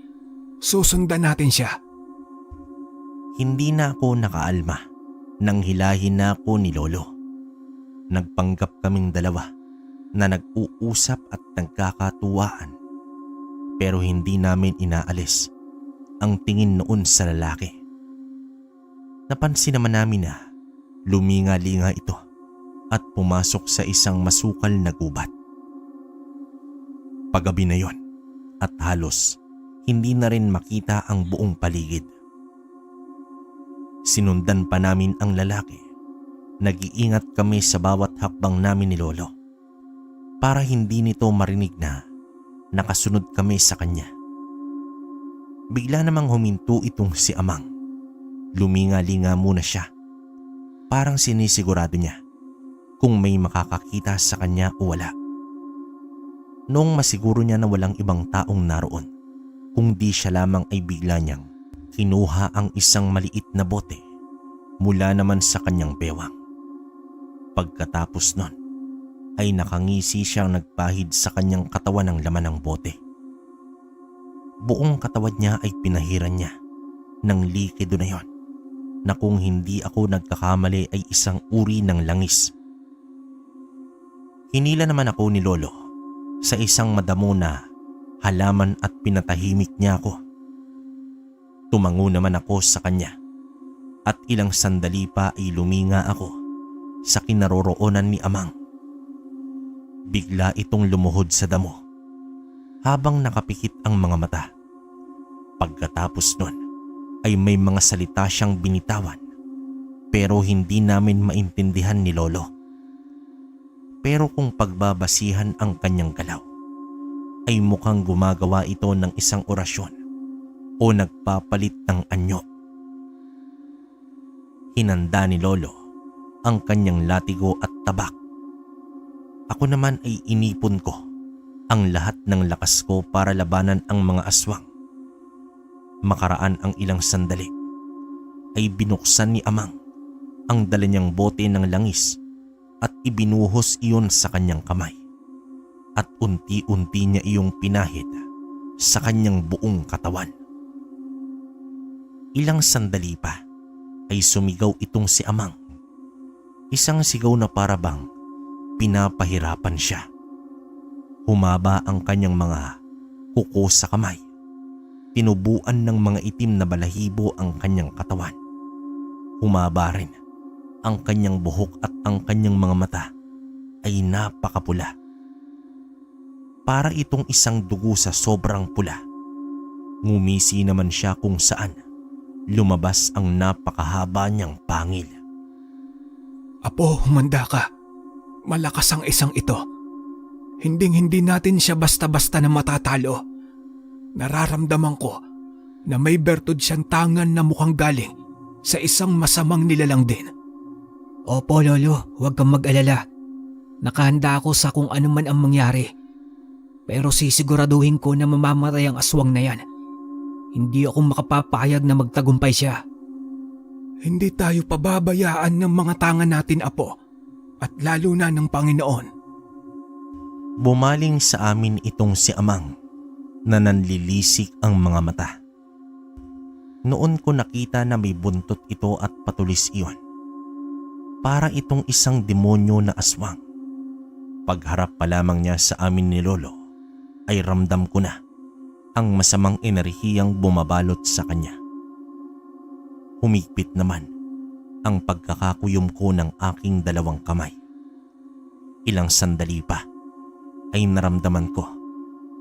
Susundan natin siya. Hindi na ako nakaalma nang hilahin na ako ni Lolo. Nagpanggap kaming dalawa na nag-uusap at nagkakatuwaan. Pero hindi namin inaalis ang tingin noon sa lalaki. Napansin naman namin na luminga-linga ito at pumasok sa isang masukal na gubat. Paggabi na yon at halos hindi na rin makita ang buong paligid. Sinundan pa namin ang lalaki. Nag-iingat kami sa bawat hakbang namin ni Lolo para hindi nito marinig na nakasunod kami sa kanya. Bigla namang huminto itong si Amang. Luminga-linga muna siya. Parang sinisigurado niya kung may makakakita sa kanya o wala. Noong masiguro niya na walang ibang taong naroon, kung di siya lamang ay bigla niyang kinuha ang isang maliit na bote mula naman sa kanyang bewang. Pagkatapos nun ay nakangisi siyang nagpahid sa kanyang katawan ng laman ng bote. Buong katawan niya ay pinahiran niya ng likido na yon na kung hindi ako nagkakamali ay isang uri ng langis. Hinila naman ako ni Lolo sa isang madamo na halaman at pinatahimik niya ako. Tumango naman ako sa kanya at ilang sandali pa ay luminga ako sa kinaroroonan ni Amang. Bigla itong lumuhod sa damo habang nakapikit ang mga mata. Pagkatapos nun ay may mga salita siyang binitawan pero hindi namin maintindihan ni Lolo. Pero kung pagbabasihan ang kanyang galaw ay mukhang gumagawa ito ng isang orasyon o nagpapalit ng anyo. Hinanda ni Lolo ang kanyang latigo at tabak. Ako naman ay inipon ko ang lahat ng lakas ko para labanan ang mga aswang. Makaraan ang ilang sandali ay binuksan ni Amang ang dala niyang bote ng langis at ibinuhos iyon sa kanyang kamay. At unti-unti niya iyong pinahid sa kanyang buong katawan. Ilang sandali pa ay sumigaw itong si Amang. Isang sigaw na parabang pinapahirapan siya. Humaba ang kanyang mga kuko sa kamay. Tinubuan ng mga itim na balahibo ang kanyang katawan. Humaba rin ang kanyang buhok at ang kanyang mga mata ay napakapula. Para itong isang dugo sa sobrang pula. Ngumisi naman siya kung saan lumabas ang napakahaba niyang pangil. Apo, humanda ka. Malakas ang isang ito. Hinding-hindi natin siya basta-basta na matatalo. Nararamdaman ko na may bertud siyang tangan na mukhang galing sa isang masamang nilalang din. Opo, Lolo, huwag kang mag-alala. Nakahanda ako sa kung ano man ang mangyari. Pero sisiguraduhin ko na mamamatay ang aswang na yan. Hindi ako makapapayag na magtagumpay siya. Hindi tayo pababayaan ng mga tangan natin, Apo, at lalo na ng Panginoon. Bumaling sa amin itong si Amang na nanlilisik ang mga mata. Noon ko nakita na may buntot ito at patulis iyon. Para itong isang demonyo na aswang. Pagharap pa lamang niya sa amin ni Lolo ay ramdam ko na ang masamang enerhiyang bumabalot sa kanya. Humigpit naman ang pagkakakuyom ko ng aking dalawang kamay. Ilang sandali pa ay naramdaman ko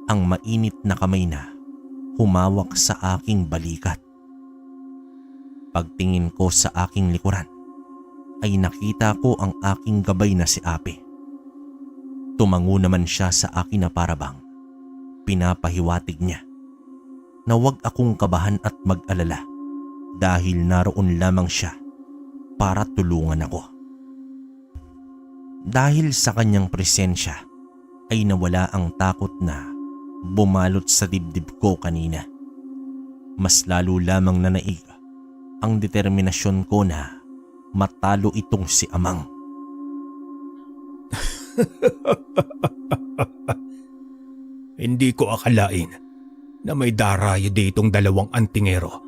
ang mainit na kamay na humawak sa aking balikat. Pagtingin ko sa aking likuran ay nakita ko ang aking gabay na si Ape. Tumango naman siya sa akin na parabang pinapahiwatig niya na huwag akong kabahan at mag-alala dahil naroon lamang siya para tulungan ako. Dahil sa kanyang presensya ay nawala ang takot na bumalot sa dibdib ko kanina. Mas lalo lamang nanaig ang determinasyon ko na matalo itong si Amang. Hindi ko akalain na may darayo ditong dalawang antingero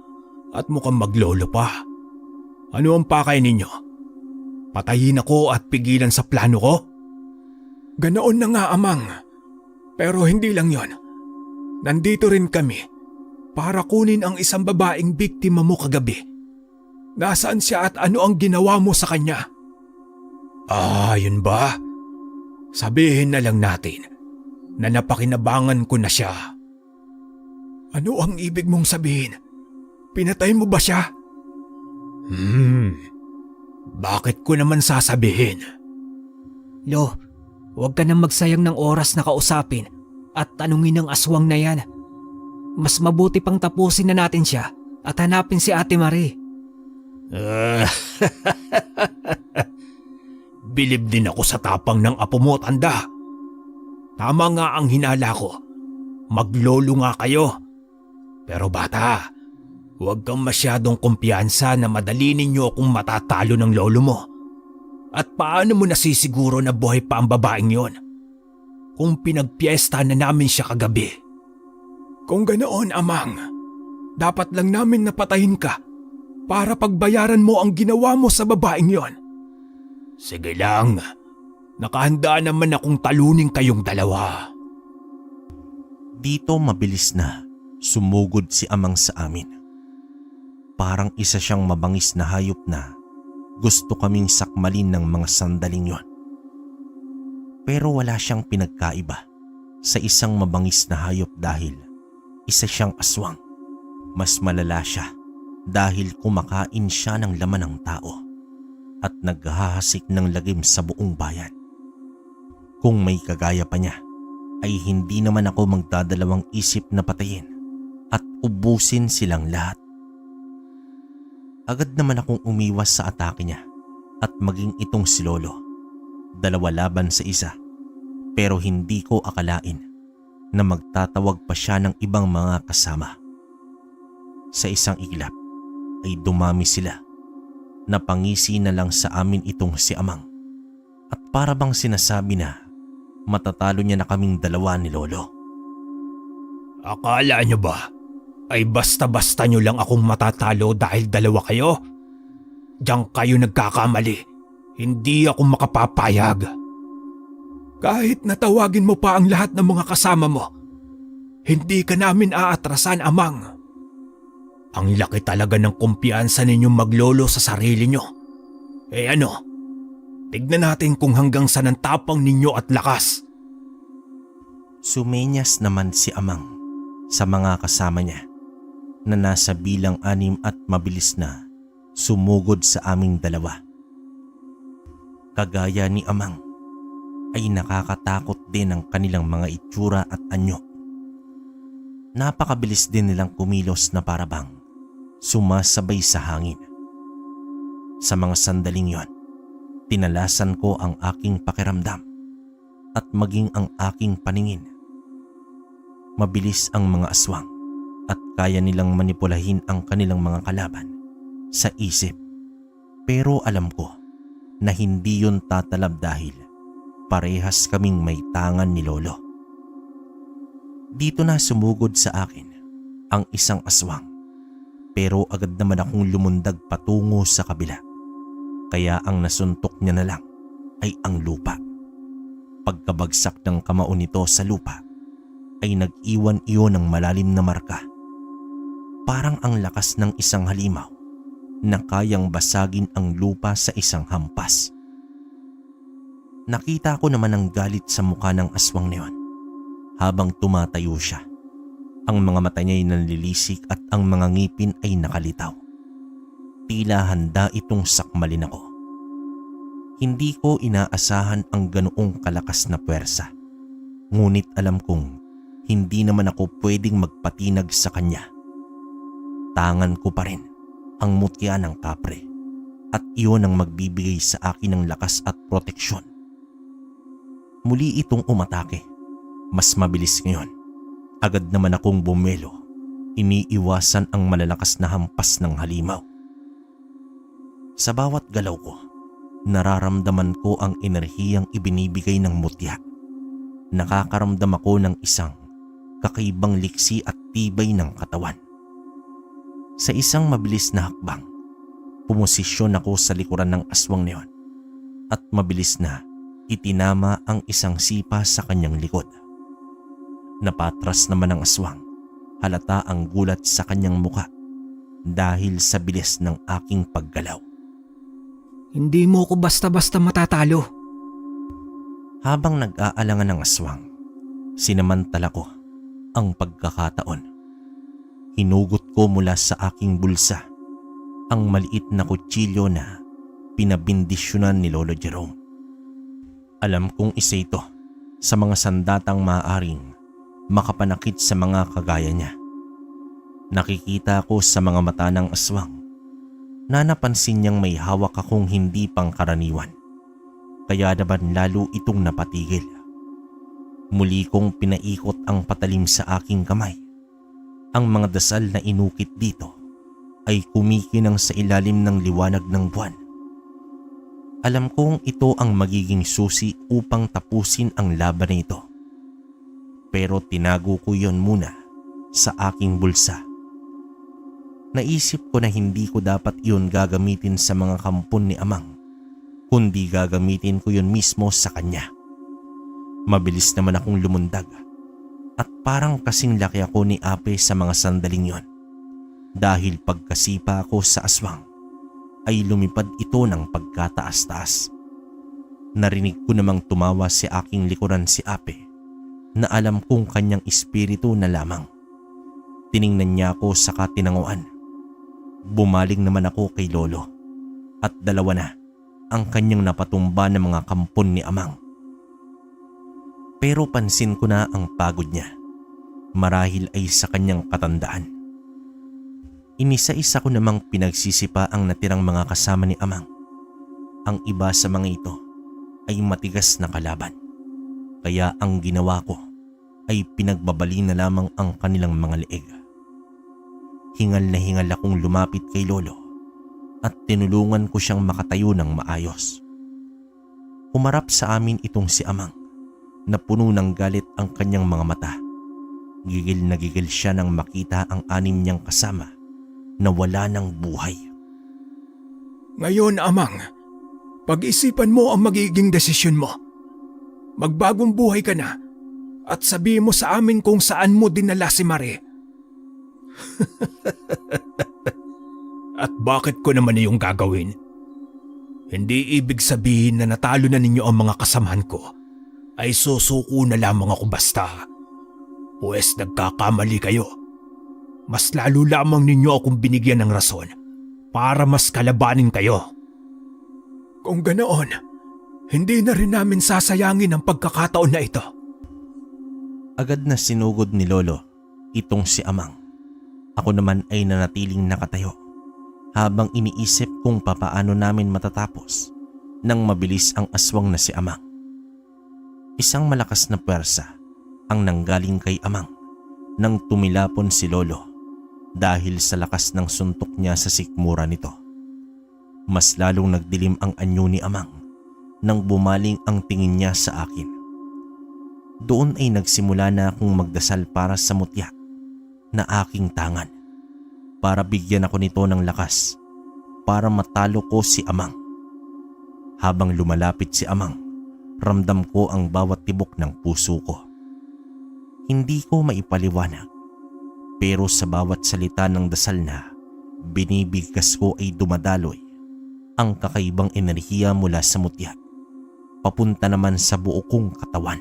at mukhang maglolo pa. Ano ang pakay ninyo? Patayin ako at pigilan sa plano ko? Ganoon na nga, Amang. Pero hindi lang yon. Nandito rin kami para kunin ang isang babaeng biktima mo kagabi. Nasaan siya at ano ang ginawa mo sa kanya? Yun ba? Sabihin na lang natin na napakinabangan ko na siya. Ano ang ibig mong sabihin? Pinatay mo ba siya? Bakit ko naman sasabihin? Lo, huwag ka nang magsayang ng oras na kausapin at tanungin ang aswang na yan. Mas mabuti pang tapusin na natin siya at hanapin si Ate Marie. Bilib din ako sa tapang ng apo mo, tanda. Tama nga ang hinala ko. Maglolo nga kayo. Pero bata, huwag kang masyadong kumpiyansa na madali ninyo akong matatalo ng lolo mo. At paano mo nasisiguro na buhay pa ang babaeng yon? Kung pinagpiesta na namin siya kagabi. Kung ganoon, Amang, dapat lang namin napatayin ka para pagbayaran mo ang ginawa mo sa babaeng yon. Sige lang, nakahanda naman akong talunin kayong dalawa. Dito mabilis na sumugod si Amang sa amin. Parang isa siyang mabangis na hayop na gusto kaming sakmalin ng mga sandaling yon. Pero wala siyang pinagkaiba sa isang mabangis na hayop dahil isa siyang aswang. Mas malala siya dahil kumakain siya ng laman ng tao at naghahasik ng lagim sa buong bayan. Kung may kagaya pa niya, ay hindi naman ako magdadalawang isip na patayin at ubusin silang lahat. Agad naman akong umiwas sa atake niya at maging itong si Lolo. Dalawa laban sa isa, pero hindi ko akalain na magtatawag pa siya ng ibang mga kasama. Sa isang iglap ay dumami sila. Napangisi na lang sa amin itong si Amang at para bang sinasabi na matatalo niya na kaming dalawa ni Lolo. Akala nyo ba ay basta-basta nyo lang akong matatalo dahil dalawa kayo? Diyan kayo nagkakamali. Hindi ako makapapayag. Kahit natawagin mo pa ang lahat ng mga kasama mo, hindi ka namin aatrasan, Amang. Ang laki talaga ng kumpiyansa ninyong maglolo sa sarili nyo. Ano? Tignan natin kung hanggang saan ang tapang ninyo at lakas. Sumenyas naman si Amang sa mga kasama niya na nasa bilang 6 at mabilis na sumugod sa aming dalawa. Kagaya ni Amang ay nakakatakot din ang kanilang mga itsura at anyo. Napakabilis din nilang kumilos na parabang sumasabay sa hangin. Sa mga sandaling yon, tinalasan ko ang aking pakiramdam at maging ang aking paningin. Mabilis ang mga aswang at kaya nilang manipulahin ang kanilang mga kalaban sa isip. Pero alam ko na hindi yun tatalab dahil parehas kaming may tangan ni Lolo. Dito na sumugod sa akin ang isang aswang. Pero agad naman akong lumundag patungo sa kabila. Kaya ang nasuntok niya na lang ay ang lupa. Pagkabagsak ng kamao nito sa lupa ay nag-iwan iyon ng malalim na marka. Parang ang lakas ng isang halimaw na kayang basagin ang lupa sa isang hampas. Nakita ko naman ang galit sa mukha ng aswang na yun habang tumatayo siya. Ang mga mata niya ay nanlilisik at ang mga ngipin ay nakalitaw. Tila handa itong sakmalin ako. Hindi ko inaasahan ang ganoong kalakas na puwersa. Ngunit alam kong hindi naman ako pwedeng magpatinag sa kanya. Tangan ko pa rin ang mutya ng kapre at iyon ang magbibigay sa akin ng lakas at proteksyon. Muli itong umatake. Mas mabilis ngayon. Agad naman akong bumelo. Iniiwasan ang malalakas na hampas ng halimaw. Sa bawat galaw ko, nararamdaman ko ang enerhiyang ibinibigay ng mutya. Nakakaramdam ako ng isang kakaibang liksi at tibay ng katawan. Sa isang mabilis na hakbang, pumosisyon ako sa likuran ng aswang na yun at mabilis na itinama ang isang sipa sa kanyang likod. Napatras naman ang aswang. Halata ang gulat sa kanyang muka dahil sa bilis ng aking paggalaw. Hindi mo ko basta-basta matatalo. Habang nag-aalangan ng aswang, sinamantala ko ang pagkakataon. Hinugot ko mula sa aking bulsa ang maliit na kutsilyo na pinabindisyonan ni Lolo Jerome. Alam kong isa ito sa mga sandatang maaaring makapanakit sa mga kagaya niya. Nakikita ko sa mga mata ng aswang na napansin niyang may hawak akong hindi pangkaraniwan. Kaya naman lalo itong napatigil. Muli kong pinaikot ang patalim sa aking kamay. Ang mga dasal na inukit dito ay kumikinang sa ilalim ng liwanag ng buwan. Alam kong ito ang magiging susi upang tapusin ang laban na ito. Pero tinago ko yon muna sa aking bulsa. Naisip ko na hindi ko dapat iyon gagamitin sa mga kampon ni Amang, kundi gagamitin ko yon mismo sa kanya. Mabilis naman akong lumundag at parang kasing laki ako ni Ape sa mga sandaling yon. Dahil pagkasipa ko sa aswang ay lumipad ito ng pagkataas-taas. Narinig ko namang tumawa si aking likuran si Ape na alam kong kanyang espiritu na lamang. Tiningnan niya ako saka tinanguan. Bumaling naman ako kay Lolo at dalawa na ang kanyang napatumba ng mga kampon ni Amang. Pero pansin ko na ang pagod niya. Marahil ay sa kanyang katandaan. Inisa-isa ko namang pinagsisipa ang natirang mga kasama ni Amang. Ang iba sa mga ito ay matigas na kalaban. Kaya ang ginawa ko ay pinagbabali na lamang ang kanilang mga leeg. Hingal na hingal akong lumapit kay Lolo at tinulungan ko siyang makatayo ng maayos. Humarap sa amin itong si Amang na puno ng galit ang kanyang mga mata. Gigil na gigil siya nang makita ang anim niyang kasama na wala ng buhay. Ngayon, Amang, pag-isipan mo ang magiging desisyon mo. Magbagong buhay ka na at sabihin mo sa amin kung saan mo dinala si Mare. At bakit ko naman iyong gagawin? Hindi ibig sabihin na natalo na ninyo ang mga kasamahan ko ay susuko na lamang ako basta. Pues nagkakamali kayo. Mas lalo lamang ninyo akong binigyan ng rason para mas kalabanin kayo. Kung ganoon, hindi na rin namin sasayangin ang pagkakataon na ito. Agad na sinugod ni Lolo itong si Amang. Ako naman ay nanatiling nakatayo habang iniisip kung papaano namin matatapos nang mabilis ang aswang na si Amang. Isang malakas na puwersa ang nanggaling kay Amang nang tumilapon si Lolo dahil sa lakas ng suntok niya sa sikmura nito. Mas lalong nagdilim ang anyo ni Amang nang bumaling ang tingin niya sa akin. Doon ay nagsimula na akong magdasal para sa mutya na aking tangan para bigyan ako nito ng lakas para matalo ko si Amang. Habang lumalapit si Amang, ramdam ko ang bawat tibok ng puso ko. Hindi ko maipaliwanag, pero sa bawat salita ng dasal na binibigkas ko ay dumadaloy ang kakaibang enerhiya mula sa mutya, papunta naman sa buo kong katawan.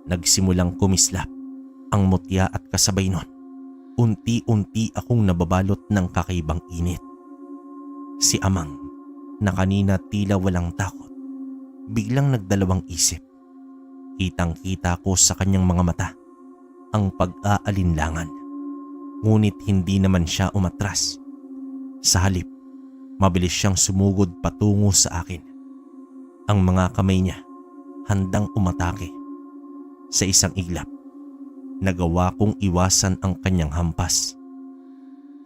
Nagsimulang kumislap ang mutya at kasabay nun, unti-unti akong nababalot ng kakaibang init. Si Amang, na kanina tila walang takot, biglang nagdalawang isip. Kitang-kita ko sa kanyang mga mata ang pag-aalinlangan. Ngunit hindi naman siya umatras. Sa halip, mabilis siyang sumugod patungo sa akin. Ang mga kamay niya handang umatake. Sa isang iglap, nagawa kong iwasan ang kanyang hampas.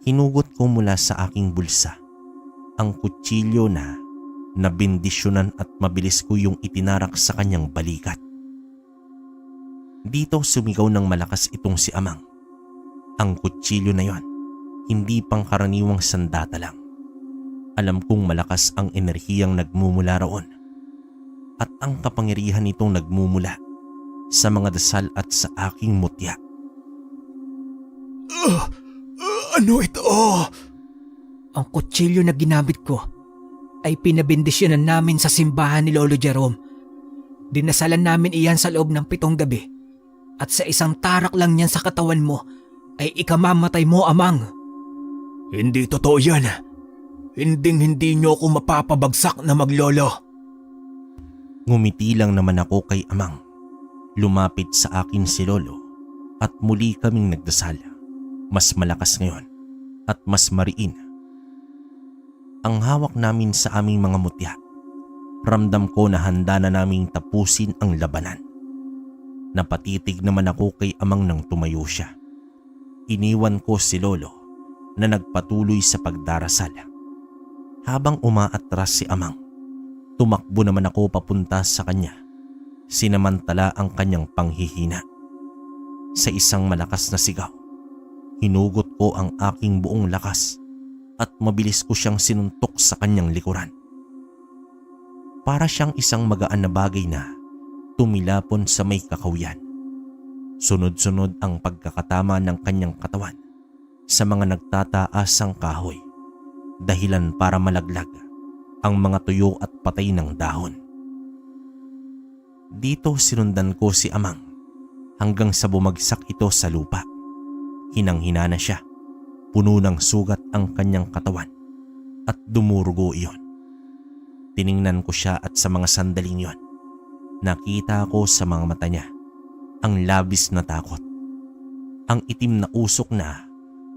Hinugot ko mula sa aking bulsa ang kutsilyo na nabindisyonan at mabilis ko yung itinarak sa kanyang balikat. Dito sumigaw ng malakas itong si Amang. Ang kutsilyo na yon, hindi pangkaraniwang sandata lang. Alam kong malakas ang enerhiyang nagmumula roon at ang kapangyarihan nitong nagmumula sa mga dasal at sa aking mutya. Ano ito? Ang kutsilyo na ginamit ko ay pinabindisyonan namin sa simbahan ni Lolo Jerome. Dinasalan namin iyan sa loob ng 7 gabi at sa isang tarak lang niyan sa katawan mo ay ikamamatay mo, Amang. Hindi totoo yan. Hindi niyo ako mapapabagsak na maglolo. Ngumiti lang naman ako kay Amang. Lumapit sa akin si Lolo at muli kaming nagdasal. Mas malakas ngayon at mas mariin. Ang hawak namin sa aming mga mutya, ramdam ko na handa na naming tapusin ang labanan. Napatitig naman ako kay Amang nang tumayo siya. Iniwan ko si Lolo na nagpatuloy sa pagdarasal. Habang umaatras si Amang, tumakbo naman ako papunta sa kanya. Sinamantala ang kanyang panghihina. Sa isang malakas na sigaw, hinugot ko ang aking buong lakas at mabilis ko siyang sinuntok sa kanyang likuran. Para siyang isang magaan na bagay na tumilapon sa may kakawyan. Sunod-sunod ang pagkakatama ng kanyang katawan sa mga nagtataasang kahoy, dahilan para malaglag ang mga tuyo at patay ng dahon. Dito sinundan ko si Amang hanggang sa bumagsak ito sa lupa. Hinang-hina na siya, puno ng sugat ang kanyang katawan at dumurugo iyon. Tiningnan ko siya at sa mga sandaling yon, nakita ko sa mga mata niya ang labis na takot. Ang itim na usok na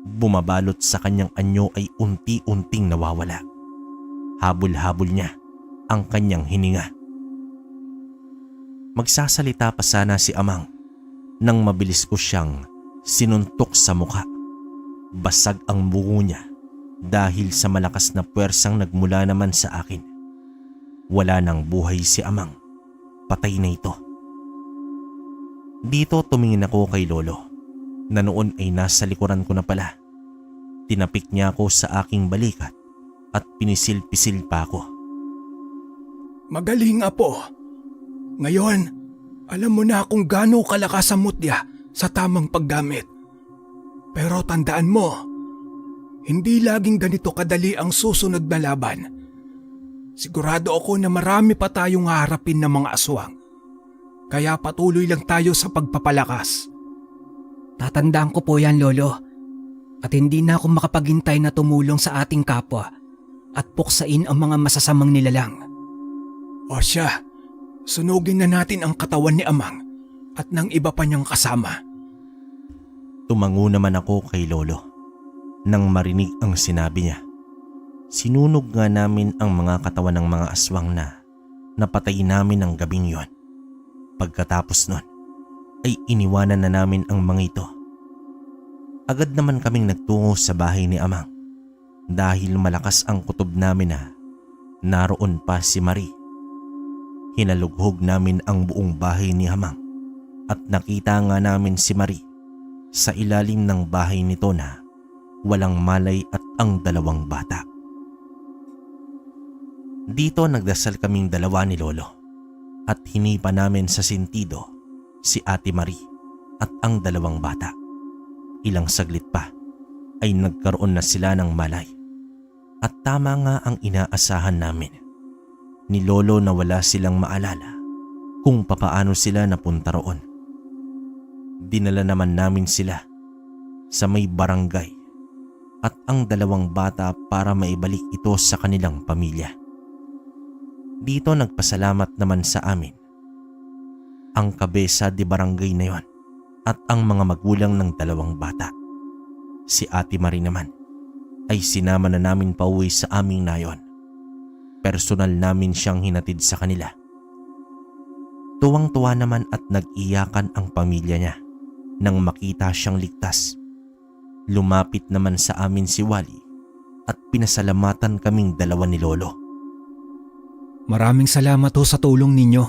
bumabalot sa kanyang anyo ay unti-unting nawawala. Habol-habol niya ang kanyang hininga. Magsasalita pa sana si Amang nang mabilis ko siyang sinuntok sa mukha. Basag ang bungo niya dahil sa malakas na puwersang nagmula naman sa akin. Wala nang buhay si Amang. Patay na ito. Dito tumingin ako kay Lolo na noon ay nasa likuran ko na pala. Tinapik niya ako sa aking balikat at pinisil-pisil pa ako. Magaling, Apo. Ngayon, alam mo na kung gaano kalakas ang mutya sa tamang paggamit. Pero tandaan mo, hindi laging ganito kadali ang susunod na laban. Sigurado ako na marami pa tayong haharapin ng mga aswang. Kaya patuloy lang tayo sa pagpapalakas. Tatandaan ko po yan, Lolo. At hindi na ako makapaghintay na tumulong sa ating kapwa at puksain ang mga masasamang nilalang. O siya, sunugin na natin ang katawan ni Amang at ng iba pa niyang kasama. Tumango naman ako kay Lolo nang marinig ang sinabi niya. Sinunog nga namin ang mga katawan ng mga aswang na napatay namin ng gabing yon. Pagkatapos nun ay iniwanan na namin ang mga ito. Agad naman kaming nagtungo sa bahay ni Amang dahil malakas ang kutob namin na naroon pa si Marie. Hinalughog namin ang buong bahay ni Amang at nakita nga namin si Marie sa ilalim ng bahay nito na walang malay at ang 2 bata. Dito nagdasal kaming 2 ni Lolo at hinipa namin sa sentido si Ate Marie at ang 2 bata. Ilang saglit pa ay nagkaroon na sila ng malay at tama nga ang inaasahan namin ni Lolo na wala silang maalala kung papaano sila napunta roon Dinala naman namin sila sa may barangay at ang 2 bata para maibalik ito sa kanilang pamilya. Dito nagpasalamat naman sa amin ang kabesa de barangay na yon at ang mga magulang ng 2 bata. Si Ate Marie naman ay sinama na namin pauwi sa aming nayon. Personal namin siyang hinatid sa kanila. Tuwang-tuwa naman at nag-iyakan ang pamilya niya nang makita siyang ligtas. Lumapit naman sa amin si Wally at pinasalamatan kaming 2 ni Lolo. Maraming salamat ho sa tulong ninyo.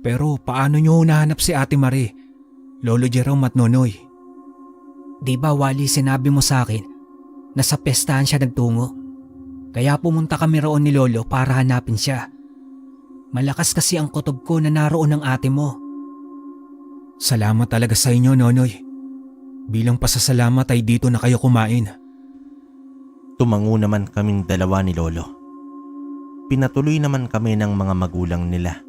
Pero paano nyo nahanap si Ate Marie, Lolo Jerome at Nonoy? Di ba Wally, sinabi mo sa akin na sa pestahan siya nagtungo? Kaya pumunta kami roon ni Lolo para hanapin siya. Malakas kasi ang kutob ko na naroon ang ate mo. Salamat talaga sa inyo, Nonoy. Bilang pasasalamat ay dito na kayo kumain. Tumango naman kaming 2 ni Lolo. Pinatuloy naman kami ng mga magulang nila.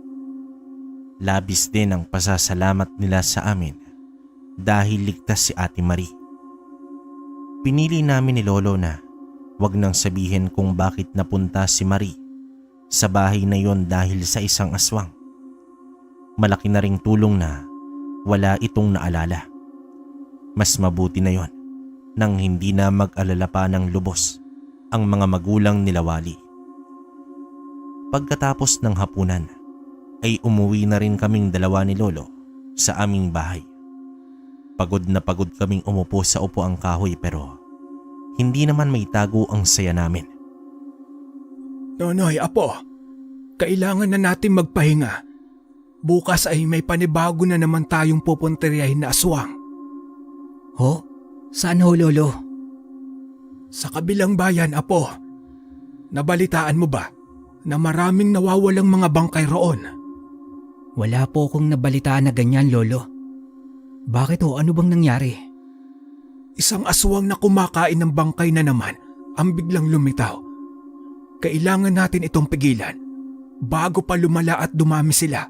Labis din ang pasasalamat nila sa amin dahil ligtas si Ate Marie. Pinili namin ni Lolo na wag nang sabihin kung bakit napunta si Marie sa bahay na yon dahil sa isang aswang. Malaki na ring tulong na wala itong naalala. Mas mabuti na yon nang hindi na mag-alala pa ng lubos ang mga magulang nila Wally. Pagkatapos ng hapunan ay umuwi na rin kaming 2 ni Lolo sa aming bahay. Pagod na pagod kaming umupo sa upuang kahoy pero hindi naman may tago ang saya namin. Nonoy, Apo, kailangan na natin magpahinga. Bukas ay may panibago na naman tayong pupuntiryahin na aswang. Ho? Saan ho, Lolo? Sa kabilang bayan, Apo. Nabalitaan mo ba na maraming nawawalang mga bangkay roon? Wala po akong nabalitaan na ganyan, Lolo. Bakit ho? Ano bang nangyari? Isang aswang na kumakain ng bangkay na naman ang biglang lumitaw. Kailangan natin itong pigilan bago pa lumala at dumami sila.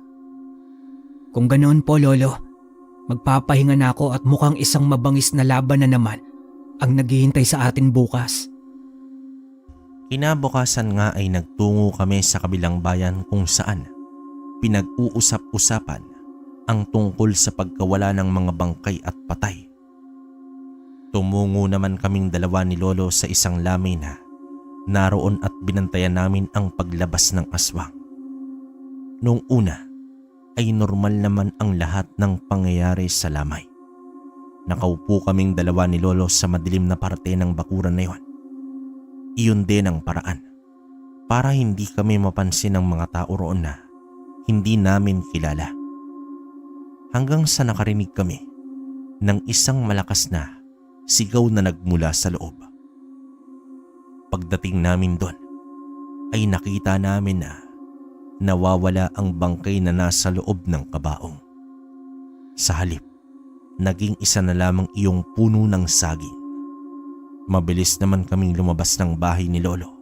Kung ganoon po, Lolo, magpapahinga na ako at mukhang isang mabangis na laban na naman ang naghihintay sa atin bukas. Kinabukasan nga ay nagtungo kami sa kabilang bayan kung saan pinag-uusap-usapan ang tungkol sa pagkawala ng mga bangkay at patay. Tumungo naman kaming 2 ni Lolo sa isang lamay na naroon at binantayan namin ang paglabas ng aswang. Noong una ay normal naman ang lahat ng pangyayari sa lamay. Nakaupo kaming 2 ni Lolo sa madilim na parte ng bakuran na yon. Iyon din ang paraan para hindi kami mapansin ng mga tao roon na hindi namin kilala. Hanggang sa nakarinig kami ng isang malakas na sigaw na nagmula sa loob. Pagdating namin doon ay nakita namin na nawawala ang bangkay na nasa loob ng kabaong. Sa halip, naging isa na lamang iyong puno ng saging. Mabilis naman kaming lumabas ng bahay ni Lolo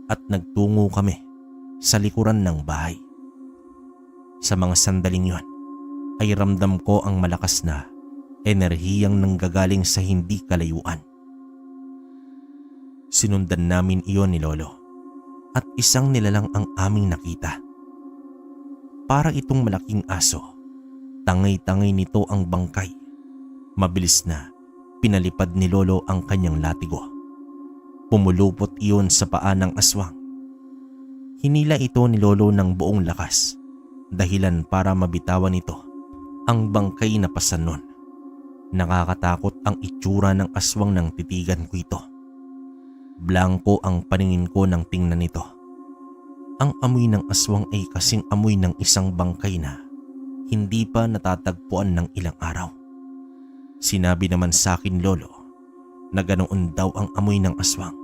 at nagtungo kami sa likuran ng bahay. Sa mga sandaling yon ay ramdam ko ang malakas na enerhiyang nanggagaling sa hindi kalayuan. Sinundan namin iyon ni Lolo at isang nilalang ang aming nakita. Para itong malaking aso, tangay-tangay nito ang bangkay. Mabilis na pinalipad ni Lolo ang kanyang latigo. Pumulupot iyon sa paa ng aswang. Hinila ito ni Lolo ng buong lakas, dahilan para mabitawan nito ang bangkay na pasanon. Nakakatakot ang itsura ng aswang nang titigan ko ito. Blanko ang paningin ko nang tingnan nito. Ang amoy ng aswang ay kasing amoy ng isang bangkay na hindi pa natatagpuan ng ilang araw. Sinabi naman sa akin Lolo na ganoon daw ang amoy ng aswang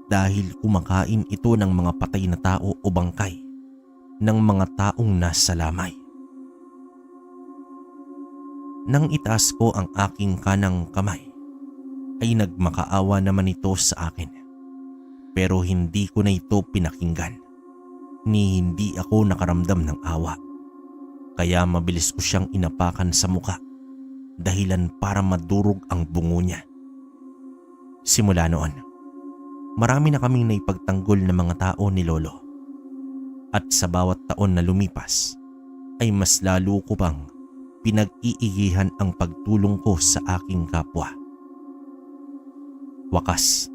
dahil kumakain ito ng mga patay na tao o bangkay ng mga taong nasa lamay. Nang itaas ko ang aking kanang kamay ay nagmakaawa naman ito sa akin. Pero hindi ko na ito pinakinggan ni hindi ako nakaramdam ng awa. Kaya mabilis ko siyang inapakan sa muka dahilan para madurog ang bungo niya. Simula noon, marami na kaming naipagtanggol na mga tao ni Lolo. At sa bawat taon na lumipas, ay mas lalo ko pang pinag-iigihan ang pagtulong ko sa aking kapwa. Wakas,